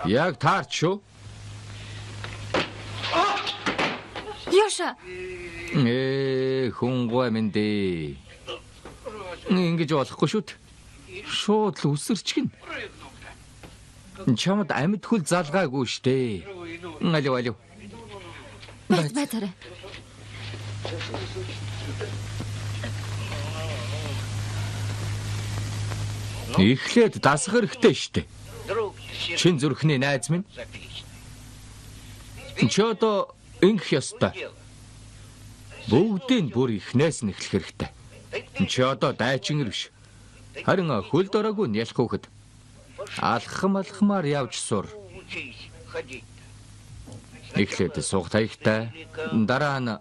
Яг таарч шүү. Яша. Хүнгүй минь дээ. Ингэж болохгүй шүү дээ. Шууд л үсэрчгэн. Чамд амьд хөл залгаагүй штэ. Алив. Байцаарай. Эхлээд дасах хэрэгтэй штэ. Чин зүрхний найз минь. Чи одоо ингэх ёстой. Бүгдийг бүр ихнээс нь эхлэх хэрэгтэй. Чи одоо дайчин ирвш. Харин хөлд ороогүй нялх хөөхд. Алхмаар явж сур. Эхлээд сух таягтай, дараа нь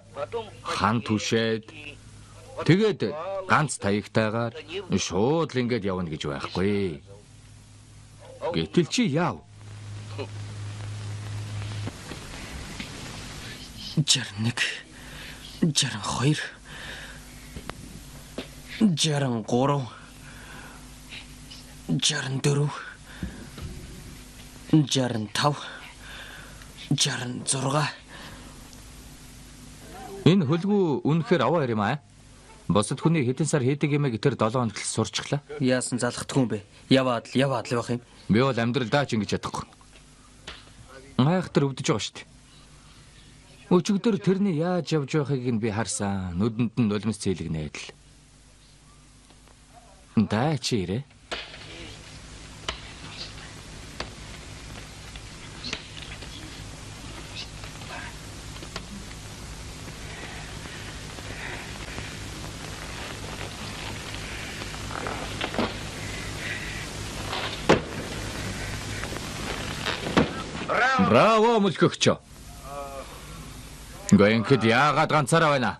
хан түшээд, тэгээд ганц таягтайгаар шууд л ингэж явна гэж байхгүй. Гэтэл чи яв. 61 62 63 64 65 66 Энэ хөлгүү үнэхээр аваа юм аа. Босод хүний хэдэн сар хийдэг юм гэтэр 7 хоног л сурчлаа. Яасан залхдаггүй юм бэ? Яваад л байх юм. Би бол амьдралдаа ч ингэж чадахгүй. Айхтар өвдөж байгаа шүү дээ. Өчигдөр тэрний яаж явж байгааг нь би харсан. Нүдэнд нь нулимс цэйлэгнээд л. Даа чи ирээ. Браво, мөлхөгч. Гэнхэд яагаад ганцаараа байна?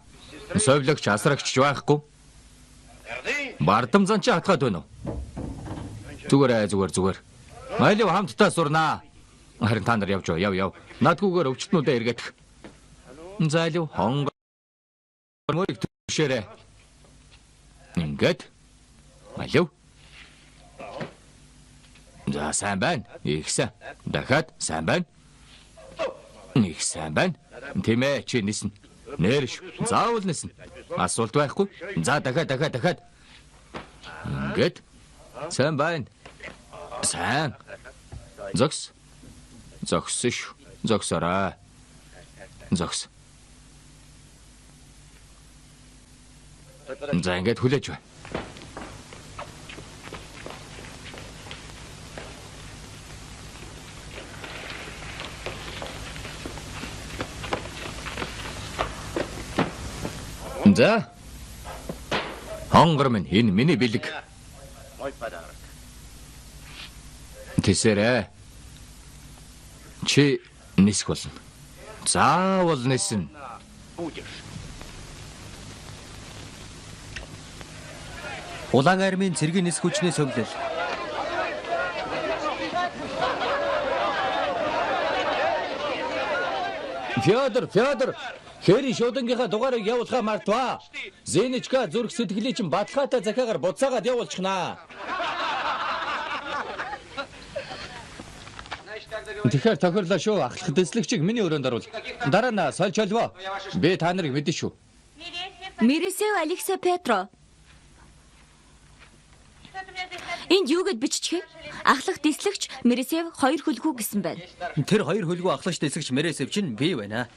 Совлогч асрагч байхгүй. Бардам занч хатгаад байна уу? Зүгээр. Маялив хамтдаа сурнаа. Харин та нар явж яв. Надгүйгээр өвчтнүүдээ эргэтэх. Залив хонгор мөрийг төшөөрэй. Ингээд. Маялив. За сайн байна. Ихсэн. Дахиад сайн байна. Их сайн байна. Тэмээ чи нисэн. Нэрш. Заавал нисэн. Асуулт байхгүй. За дахиад. Ингээд. Сайн байна. Сайн. Зогс. Зогсош. Зогсороо. Зогс. За ингээд хүлээж бай. За. Хонгор минь энэ миний бэлэг. Мой подарок. Тэсэрэ. Чи нисэх болно. Заавал нисэн. Будешь. Улаан армийн цэргийн нисэх хүчний сувлал. Фёдор, хэри шуудангийнхаа дугаарыг явуулахаа мартваа. Зеничка зүрх сэтгэлийг чинь баталгаатай захиагаар буцаагаад явуулчихнаа. Тэгэхээр тохирлоо шүү. Ахлах дэслэгчийг миний өрөөнд оруул. Дараа нь сольж олвоо. Би та нарыг мэдэн шүү. Мересев Алексей Петро. Энд юу гэд биччихээ? Ахлах дэслэгч Мересев 2 хөлгүү гэсэн байна. Тэр 2 хөлгөө ахлагч дэсгч Мересев чинь бий байна.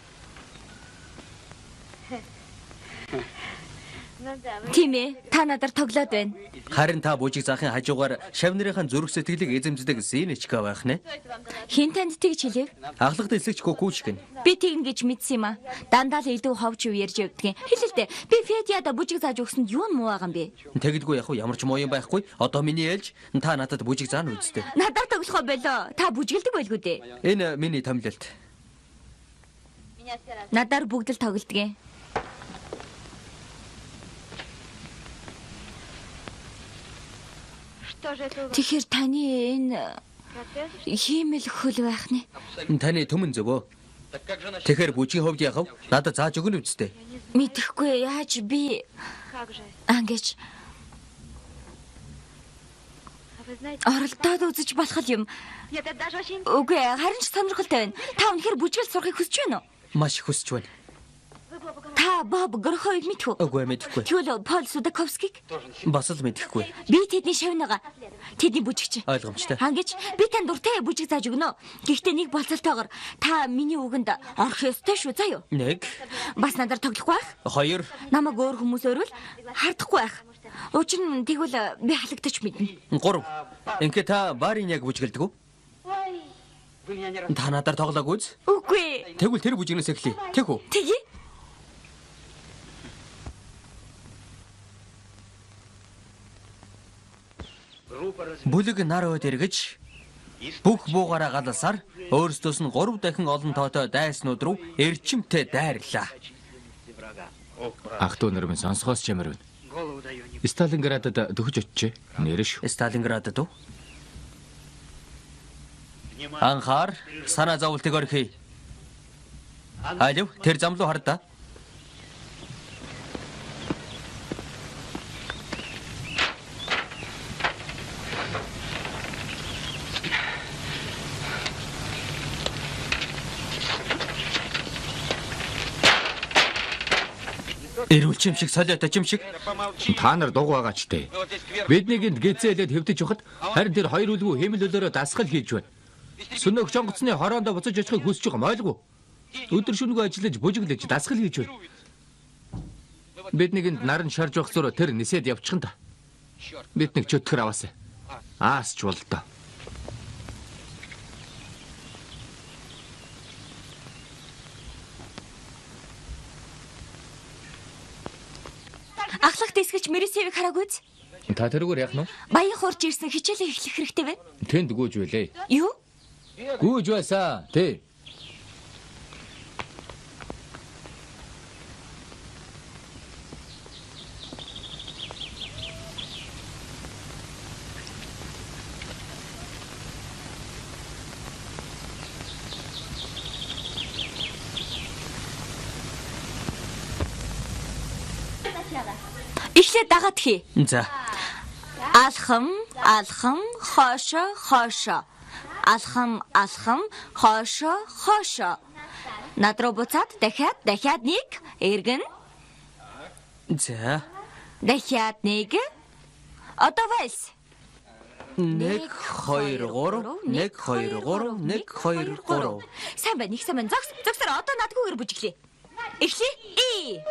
Тийм ээ, та надаар тоглоод байна. Харин та бужиг заахын хажуугаар шавнырынхаа зүрх сэтгэлийг эзэмсдэг Зиничка байх нэ. Хин танд тэгж хэлэв? Ахлах дэсгч Кукуч гин. Би тэгнэ гэж мэдсэн юм аа. Дандаа л илүү ховч юу ярьж явдгийн. Хэлэлдэ. Би Федиада бужиг зааж өгсөнд юу муу байгаа юм бэ? Тэгэлгүй яг ямар ч муу юм байхгүй. Одоо миний ээлж та надад бужиг заана үсттэй. Надаар тоглохоо болоо. Та бүжгэлдэг байлгүй дээ. Энэ миний томилолт. Надаар бүгд л тоглодгийн. Тэгэхээр таны энэ хиймэл хөл байх нэ. Таны төмөн зөвөө. Тэгэхээр бүжгийн хувьд яхав? Надад зааж өгнө үсттэй. Мэдэхгүй яаж би ангиж оролдоод үзэж болох юм. Үгүй харин ч сонирхолтой байна. Та үнэхээр бүжгэл сурахыг хүсэж байна уу? Маш их хүсэж байна. Та Боб Горхойг мэдэх үү? Үгүй мэдэхгүй. Тэгвэл Пол Судаковскиг? Бас л мэдэхгүй. Би тэдний шавнаага. Тэдний бүжигч. Ойлгомжтой. Ангиж би танд дуртай бүжиг зааж өгнө. Гэхдээ нэг болцолтойгоор та миний үгэнд орох ёстой шүү заа юу? 1 Бас надаар тоглохгүй байх. 2 Намайг өөр хүмүүс өрвөл хардахгүй байх. Учир нь тэгвэл би халагдаж мэднэ. 3 Ингээд та барын яг бүжгэлдэг үү? Та надаар тоглоагүй үз? Үгүй. Тэгвэл тэр бүжигнээс эхлэе. Тэг үү? Тэгье. Бүлэг нар өд эргэж бүх буугаараа галсаар өөрсдөөс нь 3 дахин олон тоотой дайснууд руу эрчимтэй дайрлаа. Ах トゥ нар минь сонсгоос чамэр байна. Сталинградад дөхөж очижээ. Нэр шүү. Сталинградад уу? Анхаар санаа зовлтыг орхий. Алив тэр зам руу хардаа. Эрүүлчим шиг солиотой чим шиг Та нар дуг байгаа ч дээ. Биднийг энд гэцээлээд хэвдэж явахад харин тэр 2 үлгүү хэмэл өлөөрөө дасгал хийж байна. Сүнөг жонгоцны хороондоо буцаж очихыг хүсэж байгаа мойлгүй. Өдөр шөнөгүй ажиллаж бүжиглэж дасгал хийж байна. Биднийг энд наран шарж явах зураа тэр нисээд явчихна та. Биднийг чөтгөр аваасаа. Аасч болдоо. Ахлах дэсгэж Мересевийг хараагүй үз? Та тэрүүгээр яах нь вэ? Баян хурж ирсэн хичээлээ эхлэх хэрэгтэй байна. Тэнд гүйж байлээ. Юу? Гүйж байсан. Тэ. Эхлээд дагаад хий. За. Алхам, хоошо, хоошо. Алхам, хоошо, хоошо. Над руу буцаад дахиад нэг эргэн. За. Дахиад нэг. Одоо вальс. 1 2 3 1 2 3 1 2 3. Сайн байна, их сайн байна. Зогсоор одоо надгүйгээр бүжиглээ. Эхлэе.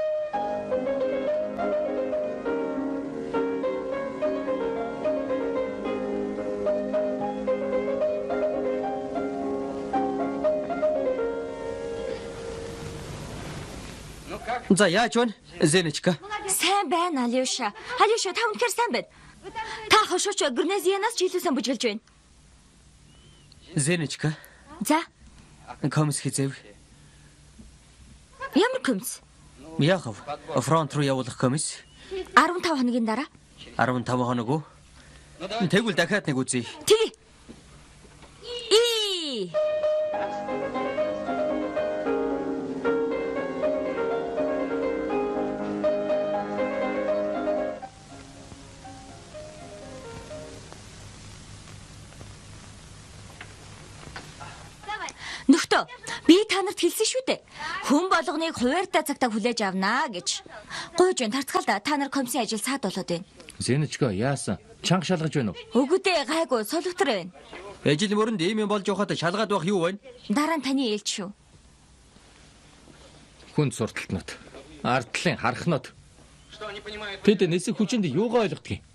За яаж вэ? Зенечка. Сайн байна, Алёша. Алёша, та үнэхээр сайн байна. Та хошооч Грнезианаас ч илүү сайн бүжгэлж байна. Зенечка. За, Комс хизэв. ямар көмс? Яхав. Фронт руу явуулах комс. 15 хоногийн дараа. 15 хоног уу? Тэгвэл дахиад нэг үзье. Тий. И. Нөхтөө, би та нарт хэлсэн шүү дээ. Хүн болгоныг хуваарьтай цагтаа хүлээж авнаа гэж. Гуйж байна. Тартгалда та нар комиссын ажил саад болоод байна. Зенечка яасан? Чанга шалгаж байна уу? Үгүй дээ, гайгүй, солиотор байна. Ажил мөрөнд ийм юм болж явахад шалгаад байх юу вэ? Дараа нь таны ээлж шүү. Хүн сурталтнууд. Ардлын харахнууд. Тэд нисэх хүчинд юугаа ойлгодог юм?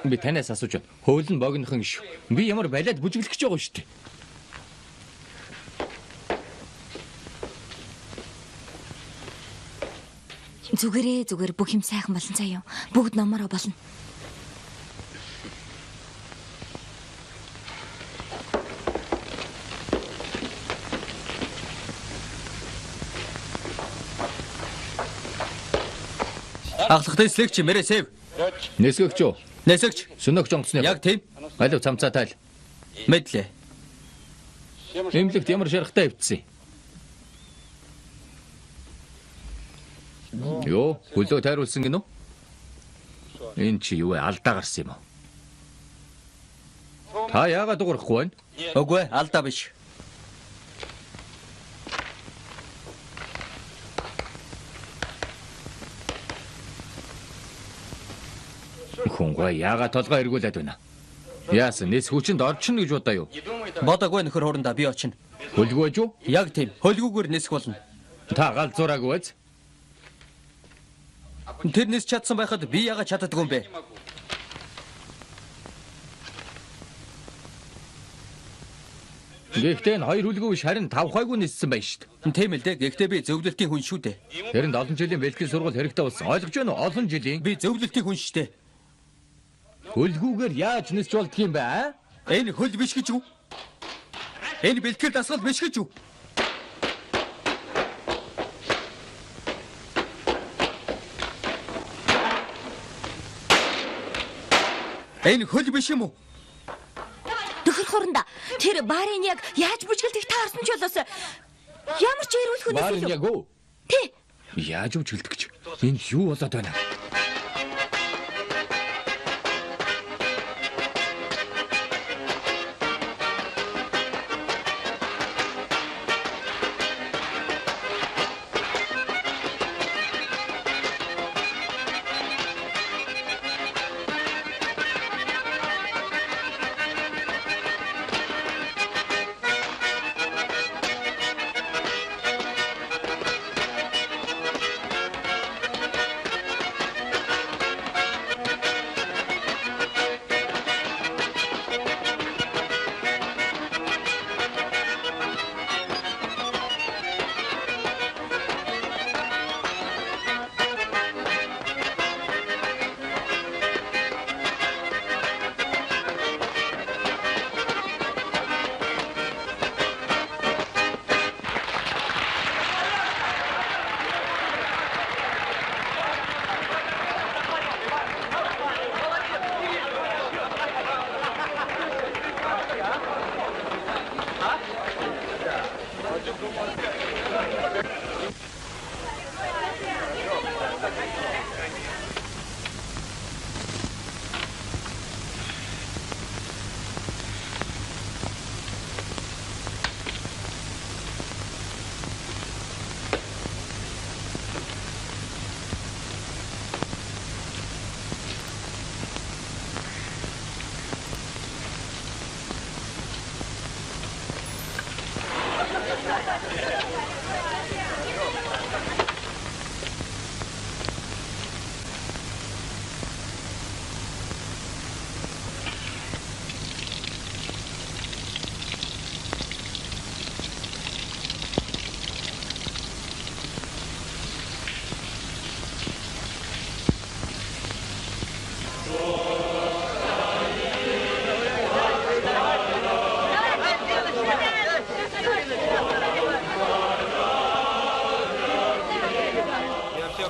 Би танаас асууж байна. Хөөлн богинохон шүү. Би ямар балиад бүжиглэх гэж байгаа шүү дээ. Зүгээр бүх юм сайхан болсон цаа юу. Бүгд номороо болно. Ахлагтай слэгч Мересев. Нэсгэгч юу? Нэсэгч. Сүнөгч онгоцны. Яг тийм. Алив цамцаа тайл. Мэдлээ. Эмнэлэгт ямар шарахтай хөвцсөн. Йоо, хөлөө тайруулсан гинөө? Энэ чи юу вэ? Алдаа гарсан юм уу? Та яагаад дуурахгүй байна? Үгүй, алдаа биш. Хүнгүй яагаад толгой эргүүлээд байна? Яасан, нэс хүчинд орчихно гэж бодоо юу? Бодоогүй нөхөр хоорондоо би очино. Хөлгөөж юу? Яг тийм. Хөлгүүгээр нисэх болно. Та гал зураагүй биз? Тэр нис чадсан байхад би яагаад чаддаггүй юм бэ? Гэхдээ энэ хоёр хөлгөө биш харин 5 хойгүй ниссэн байна шүү дээ. Тийм л дээ. Гэхдээ би зөвлөлтийн хүн шүү дээ. Тэрэнд олон жилийн бэлтгэл сургууль хэрэгтэй болсон. Ойлгож байна уу? Олон жилийн. Би зөвлөлтийн хүн шүү дээ. Хөлгүүгээр яаж нисч болдг юм бэ? Энэ хөл биш гэж юу? Энэ бэлтгэл дасгал биш гэж юу? Энэ хөл биш юм уу? Төхөр хуранда тэр барын яг яаж бүжгэлдэх таарсан ч болоос ямар ч эрүүл хүнээс Барын яг уу? Тий. Яаж бүжгэлдэг ч. Энд юу болоод байна?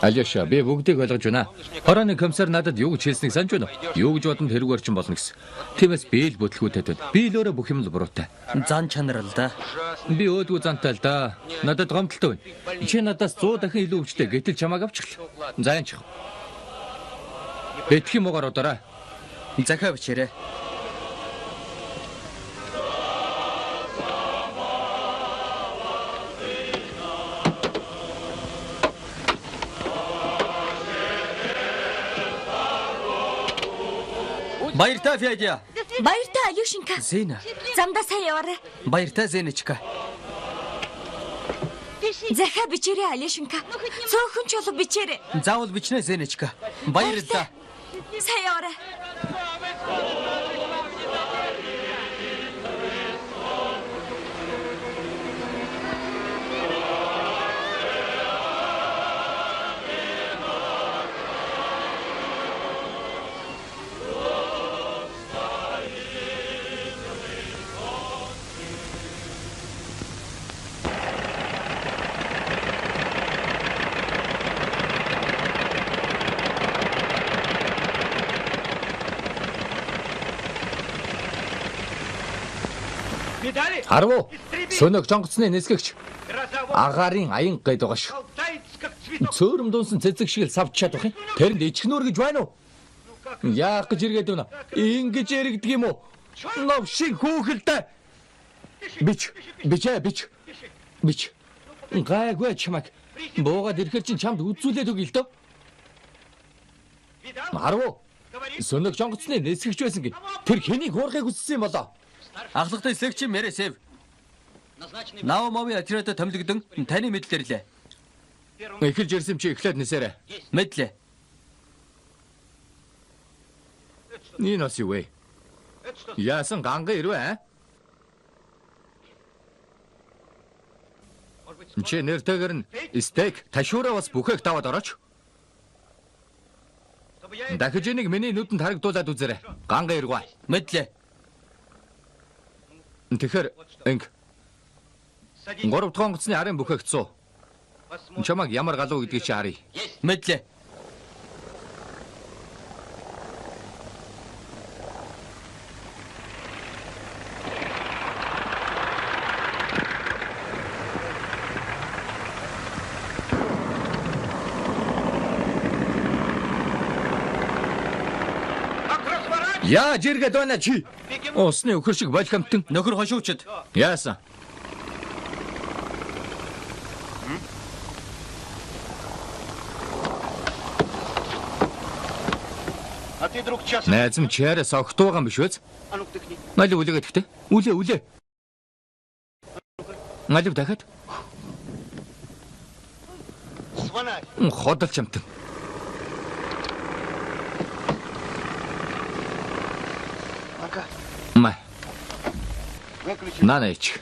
Алёша, би бүгдийг ойлгож байна. Хорооны комиссар надад юу гэж хэлснийг санаж байна уу? Юу гэж бодонд хэрэг орчин болно гэсэн. Тиймээс би л бүтлгүүтэй байна. Би л өөрөө бүх юм л буруутай. Зан чанар л да. Би өөдгөө зантай л да. Надад гомдолтой байна. Чи надаас 100 дахин илүү өвчтэй. Гэтэл чамааг авчихлаа. За энэ чих. Бэтгий муугаар удаарай. Захаа бичээрэй. Баяртай Федя. Баяртай Алёшенька. Зэна. Замдаа сайн яваарай. Баяртай Зэничка. Захаа бичээрэй Алёшенька. Цөөхөн ч болов бичээрэй. Заавал бичнэ Зэничка. Баярлалаа. Сайн яваарай. Харав уу? Сөнөг жонгоцны нисгэгч. Агаарын аян гээд байгаа шүү. Цөөрөм дуунсан цэцэг шиг л савч чадах юм. Тэрэнд ичгнөр гэж байна уу? Яах гэж иргээд байна? Ингэж яригдэг юм уу? Нов шиг хүүхэлдэ. Бич. Гайгүй чамаг. Буугаад ирэхэр чинь чамд үзүүлээд өгье л дөө. Харав уу? Сөнөг жонгоцны нисгэгч байсан гэ. Тэр хэнийг хуурахыг хүссэн юм болоо? Ахлагтай эсэгч Мересев. Наумови отряд томилогдсон таны мэдлэр лээ. Эхэлж ирсэн чи эхлээд нисээрэй. Мэдлээ. Энэ бас юу вэ? Яасан ганган ирвэ? Чи нэртэйгэр нь стейк ташуура бас бүхээх даваад орооч. Дахиж энийг миний нүдэнд харагдуулаад үзээрэй. Ганган ирвэ. Мэдлээ. Тэгэхээр инг 3 дахь онгоцны арын бүхээгцүү. Чамаг ямар галуу гэдгийг чи харъя. Мэдлээ. Яа жиргээд байна чи? Усны өхөр шиг волхамтан. Нөхөр хошуучд. Яасан? А ты, друг, час. Найзам чиараас огт байгаа юм биш үү? А ну вдохни. Налив үлээгээд ихтэй. Үлээ. Налив дахиад. Звонарь. Ходолч амтан. Ага. Май. Выключи. Нанаич.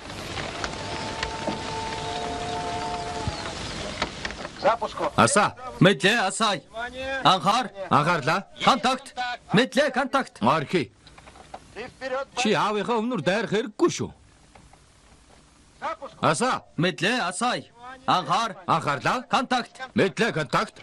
Запуск. Аса. Мэдлээ асай. Анхаар. Анхаарлаа. Контакт. Мэдлээ контакт. Орхи. Ты вперед. Чи аавынхаа өмнөр дайрах хэрэггүй шүү. Запуск. Аса. Мэдлээ асай. Анхаар. Анхаарлаа. Контакт. Мэдлээ контакт.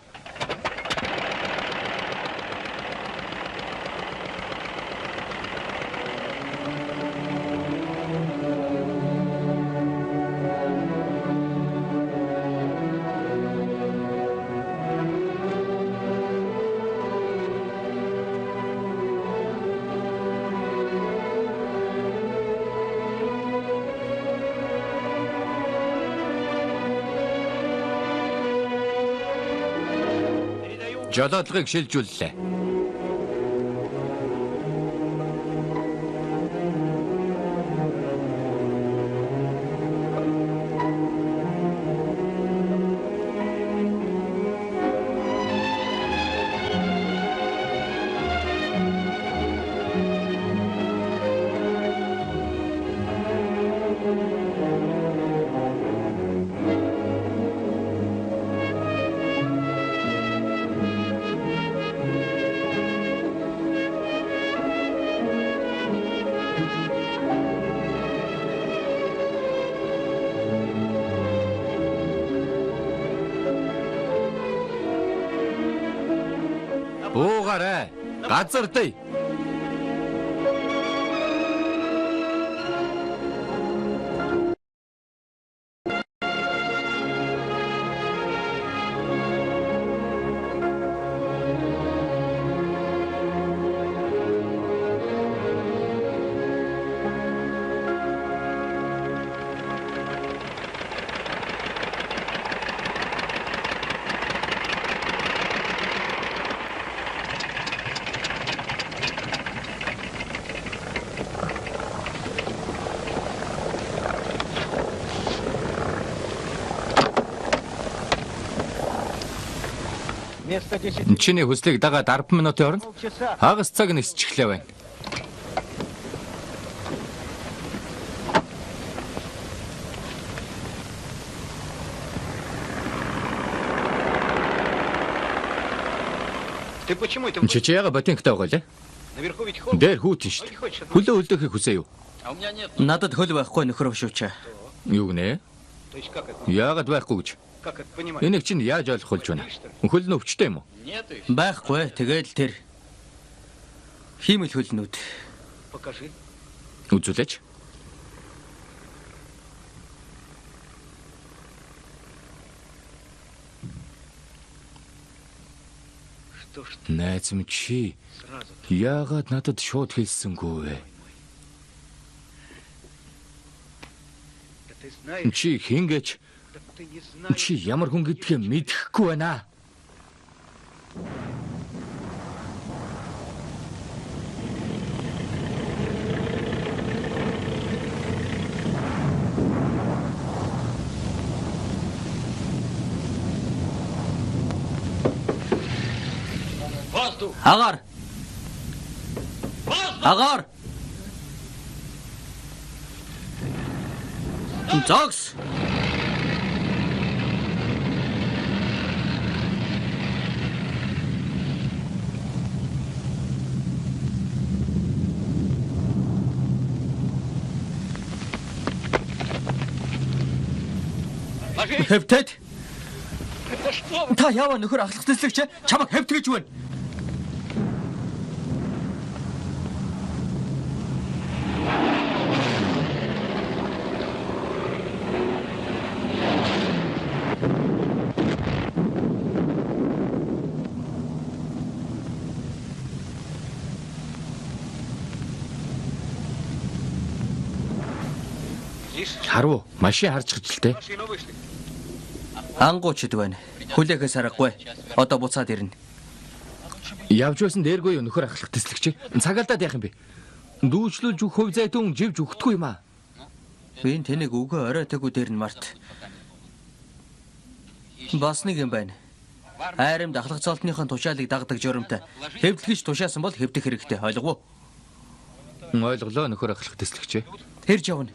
Жолоодлогыг шилжүүллээ. Буугаарай. Газар дэй. Чиний хүслийг дагаад 10 минутын оронд хагас цаг нисчихлээ байна. Ты почему это? Чи яга ботинктай байгаа лээ? Наверху ведь холод. Дээр хүүтэн шүү дээ. Хөлөө хөлдөөхийг хүсэе юу? А у меня нет. Надад хөл байхгүй нөхөр өшөөч. Юу гэнэ? То есть как это? Яагаад байхгүй гэж? Как это понимать? Энийг чинь яаж ойлгох болж байна? Хөл нь өвчтэй юм уу? Нет, и Байхгүй. Тэгэл тэр хиймэл хөлнүүд. покажи. Үзүүлээч. Что ж Найз минь чи сразу? яагаад надад шууд хэлсэнгүй вэ? Да ты знаешь, Чи хэн гэж да ты не знаешь. чи ямар хүн гэдгийг мэдэхгүй байна. Воздух! Агаар. Агаар. Зогс. Ложись! Хэвтээд. Да что вы? Та яваа нөхөр ахлах тэслэгч чамайг хэвтгэж байна. Здесь Харуу, машин харж гिचлээ. машину вышли. Ангуучд байна. Хүлээхээс аргагүй. Одоо буцаад ирнэ. Явж байсан дээргүй юу нөхөр ахлах тэслэгч? Цагаалдаад яах юм бэ? Дүүжлүүлж өг хөв зайтун живж өгөхгүй юм аа. Би тэнийг өгөө оройтойгоо дээр нь март. Бас нэг юм байна. Айрамд ахлах цолтныхын тушаалыг дагдаг журамтай. Хэвтлэгч тушаасан бол хэвдэх хэрэгтэй. Ойлгов уу? Ойлголоо нөхөр ахлах тэслэгч. Тэрж явна.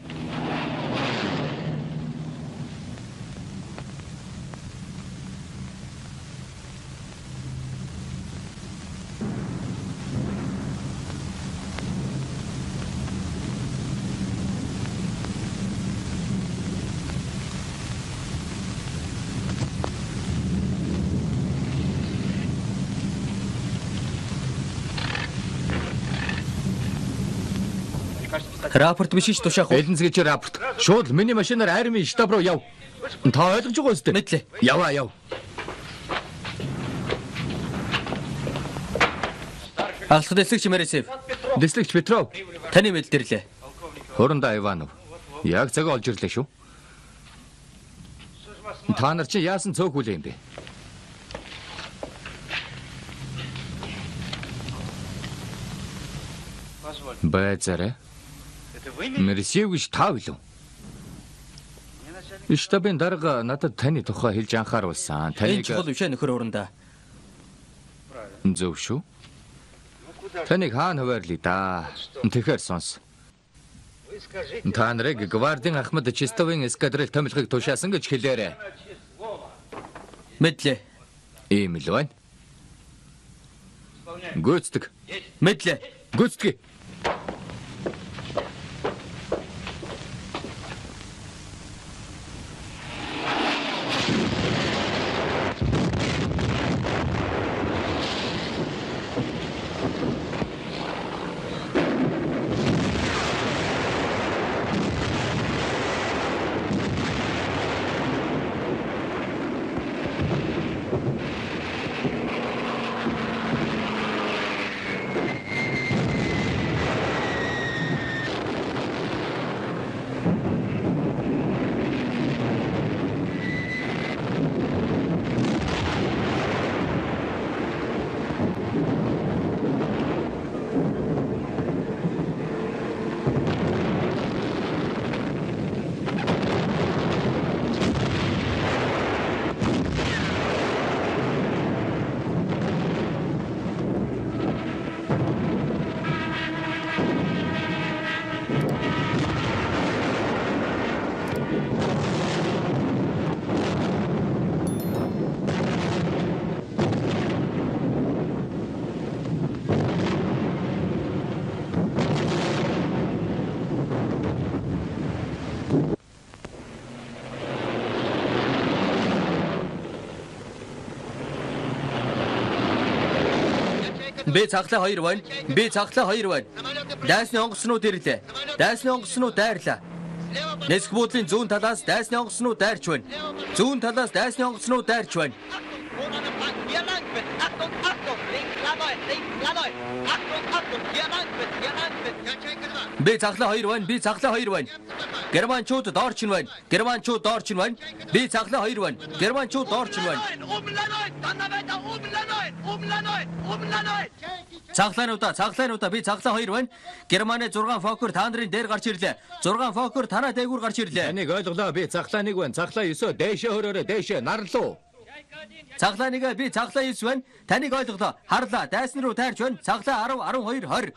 Рапорт биш ч тушаах уу? Элэнцгийч рапорт. Шууд миний машинаар армийн штаб руу яв. Та ойлгож байгаа үстэй? Мэдлээ. Яваа яв. Алхад эсэгч Мэрисев. Дэслэгч Петров. Таны мэддэрлээ. Хөрөндө Иванов. Яг цаг олж ирлээ шүү. Та нар чи яасан цөөхүүлээ юм бэ? Позволь. Байцаарай. Это вы меня? Мэрисев гэж та билүү? Мне начальник. Штабын дарга надад таны тухай хэлж анхааруулсан. Энэ Таныг чухал биш нөхөр уранда. зөв шүү. Таныг хаана хуваарлаа да? Тэгэхээр сонс. Вы скажите. Та нарыг гвардийн Ахмад Чистовын эскадрил томилхыг тушаасан гэж хэлээрэй. Мэдлээ. Ийм л байна. Гүйцэтгэх. Мэдлээ. Гүйцэтгэх. Би цаглаа 2 байна. Би цаглаа 2 байна. Дайсны онгоцнууд ирлээ. Дайсны онгоцнууд дайрлаа. Нэсх буудлын зүүн талаас дайсны онгоцнууд дайрч байна. Зүүн талаас дайсны онгоцнууд дайрч байна. Hier lang mit. Achtung, Achtung. Links Lanoi. Achtung, Achtung. Hier lang mit. Би цаглаа 2 байна. Би цаглаа 2 байна. Германчууд доорч нь байна. Германчууд доорч нь байна. Би цаглаа 2 байна. Германчууд доорч нь байна. Oben Lanoi. Dann weiter. Oben Lanoi. Oben Lanoi. Oben Lanoi. Цаглаануудаа би цаглаа 2 байна. Германы 6 фокер та нарын дээр гарч ирлээ. 6 фокер танаа дээгүүр гарч ирлээ. Таныг ойлголоо. Би цаглаа 1 байна. Цаглаа 9 дээшээ хөрөөрэй. Дээшээ нарлуу. Цаглаа 1 би цаглаа 9 байна. Таныг ойлголоо. Харлаа. Дайсан руу тайрч байна. Цаглаа 10 12 20.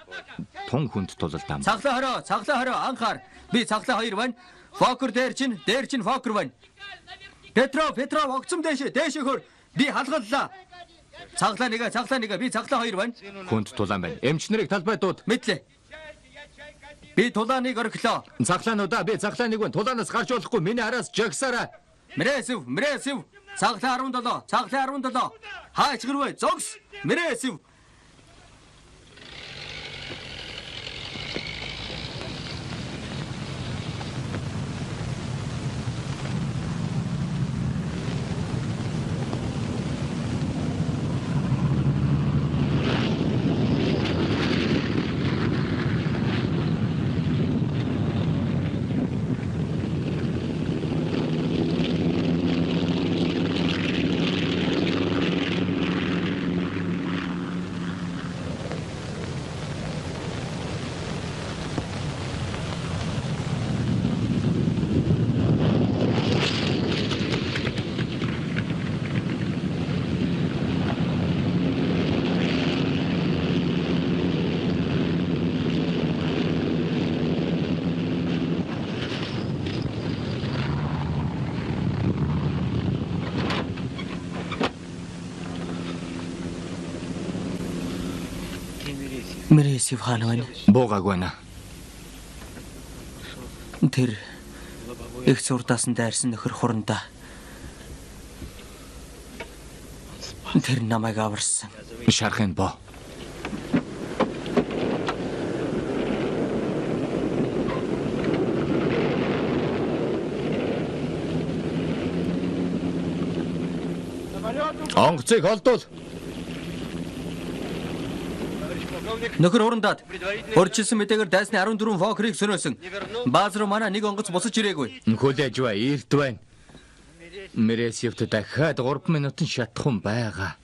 Тун хүнд тулалдаам. Цаглаа 20 анхаар. Би цаглаа 2 байна. Фокер дээр чинь фокер байна. Петров огцом дээшээ хөр. Би халгаллаа. Цаглаа 1 би цаглаа 2 байна. Хүнд тулаан байна. Эмч нарыг талбай дууд. Мэдлээ. Би тулааныг орхилоо. Цаглаануудаа би цаглаа 1 байна. Тулаанаас гарч болохгүй. Миний араас жагсаараа. Мрэсив. Цаглаа 17. Хаач гэрвэ. Зогс. Мрэсив. Мрэсив хаан байна. Буугааг байна. Тэр их зурдаас нь дайрсан нөхөр хурандаа. Тэр намайг аварсан. Шархын боо. Онгоцыг холдуул. Нөхөр хурандаад хурчилсан мэдээгээр дайсны 14 фокерыг сөнөөсөн. Бааз руу манай нэг онгоц босож ирээгүй. Хүлээж бай, эрт байна. Мрэсивт дахиад 3 минутын шатхан байгаа.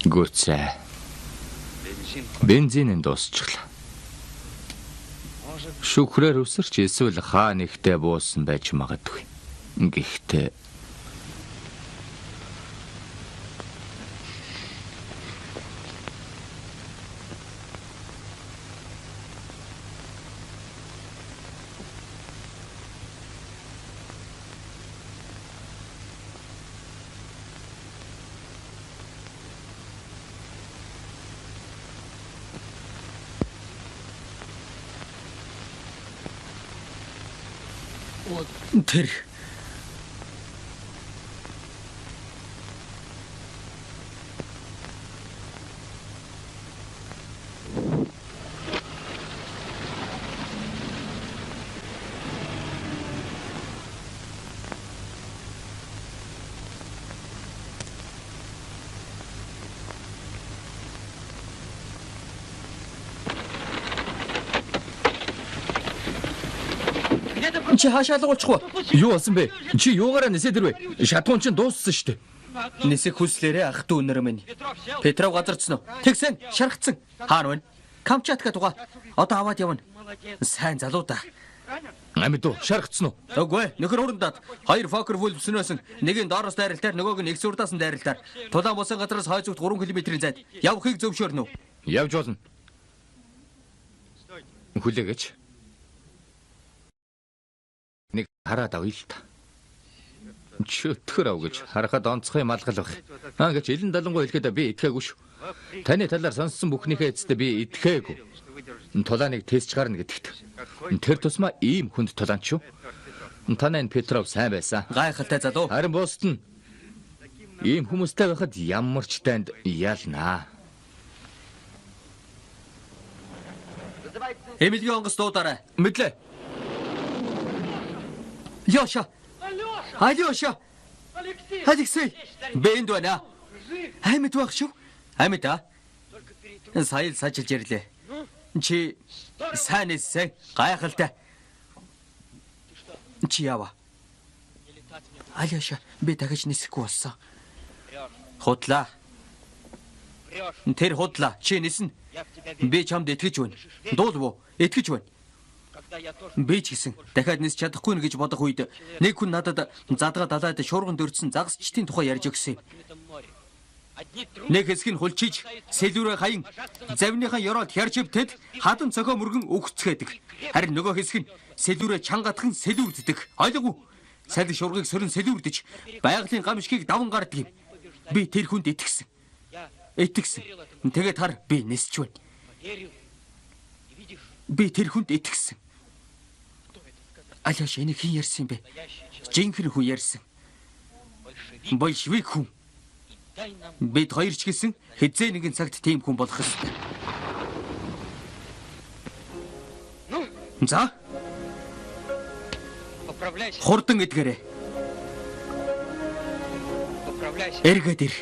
Гүцээ. Бензин дуусчихлаа. Шүхрээр өсөрч эсвэл хаа нэгтээ буусан байж магадгүй. Гэхдээ Тэр чи хаашаа алгуулчих вэ? Юу болсон бэ? Чи юугаараа нисээд ирвэ? Шатуун чинь дууссан шүү дээ. нисэх хүслээрээ ах トゥ өнөр минь. Петров газарцсан уу? Тэгсэн, шархацсан. Хаана вэ? Камчатка тугаа. Одоо аваад явна. Сайн залуу да. Амьд уу? Шаргацсан уу? Үгүй, нөхөр урандаад 2 Фокер Вулфснөөс нэгийн доороос дайралтаар нөгөөг нь Эксурдаас нь дайралтаар Тулаан бусан газраас хойд зүгт 3 км-ийн зайд явахыг зөвшөөрнө үү? Явж болно. Хүлээгэж. Нэг хараад авъя л та. Чөтгөр ав гэж харахад онцгой малгал баг. Гэж элен далангуй хэлэхэд би итгээгүү шүү. Таны талаар сонссон бүхнийхээ эцэст би итгээгүү. Тулааныг тестч гарна гэдэгт. Тэр тусмаа ийм хүнд тулаан шүү. Танай Петров сайн байсан. Гайхалтай залуу. Харин бусд нь ийм хүмүүстэй байхад ямар ч танд яалнаа. Эмилгийн онгоц дуудаарай. Мэдлээ. Ёша. Алёша. Алексей. Бэнд байна. Амьд байх шүү. Амьд аа. Саял сажилж ирлээ. Чи сайн эссэн. Гайхалтай. Чи яава. Алёша, би дахиж нисэхгүй болсон. Худлаа. Тэр худлаа. Чи нисэн. Би чамд итгэж байна. Дуулав уу? Итгэж байна. Би ч гэсэн дахиад нис чадахгүй нэ гэж бодох үед нэг хүн надад задгаа далайд шуурган дөрдсөн загасчдын тухай ярьж өгсөн юм. Нэг хэсэг нь хулчиж, сэлүүрээ хаян, завныхаа ёроод хярж өвтөд хадан цохоо мөргөн өгцгээдэг. Харин нөгөө хэсэг нь сэлүүрээ чангатхан сэлүүрддэг. Ойлгов уу? Салхи шуургыг сөрөн сэлүүрдэж, байгалийн гам шигийг даван гардаг юм. Би тэр хүнд итгэсэн. Тэгээд хар би нисч байна. Би тэр хүнд итгэсэн. Алёш энийг хэн ярьсан бэ? Жинхэнэ хүн ярьсан. Большевик хүн. Бид хоёр ч гэсэн хэзээ нэгэн цагт тийм хүн болох ёстой. За. Хурдан эдгээрээ. Эргээд ир.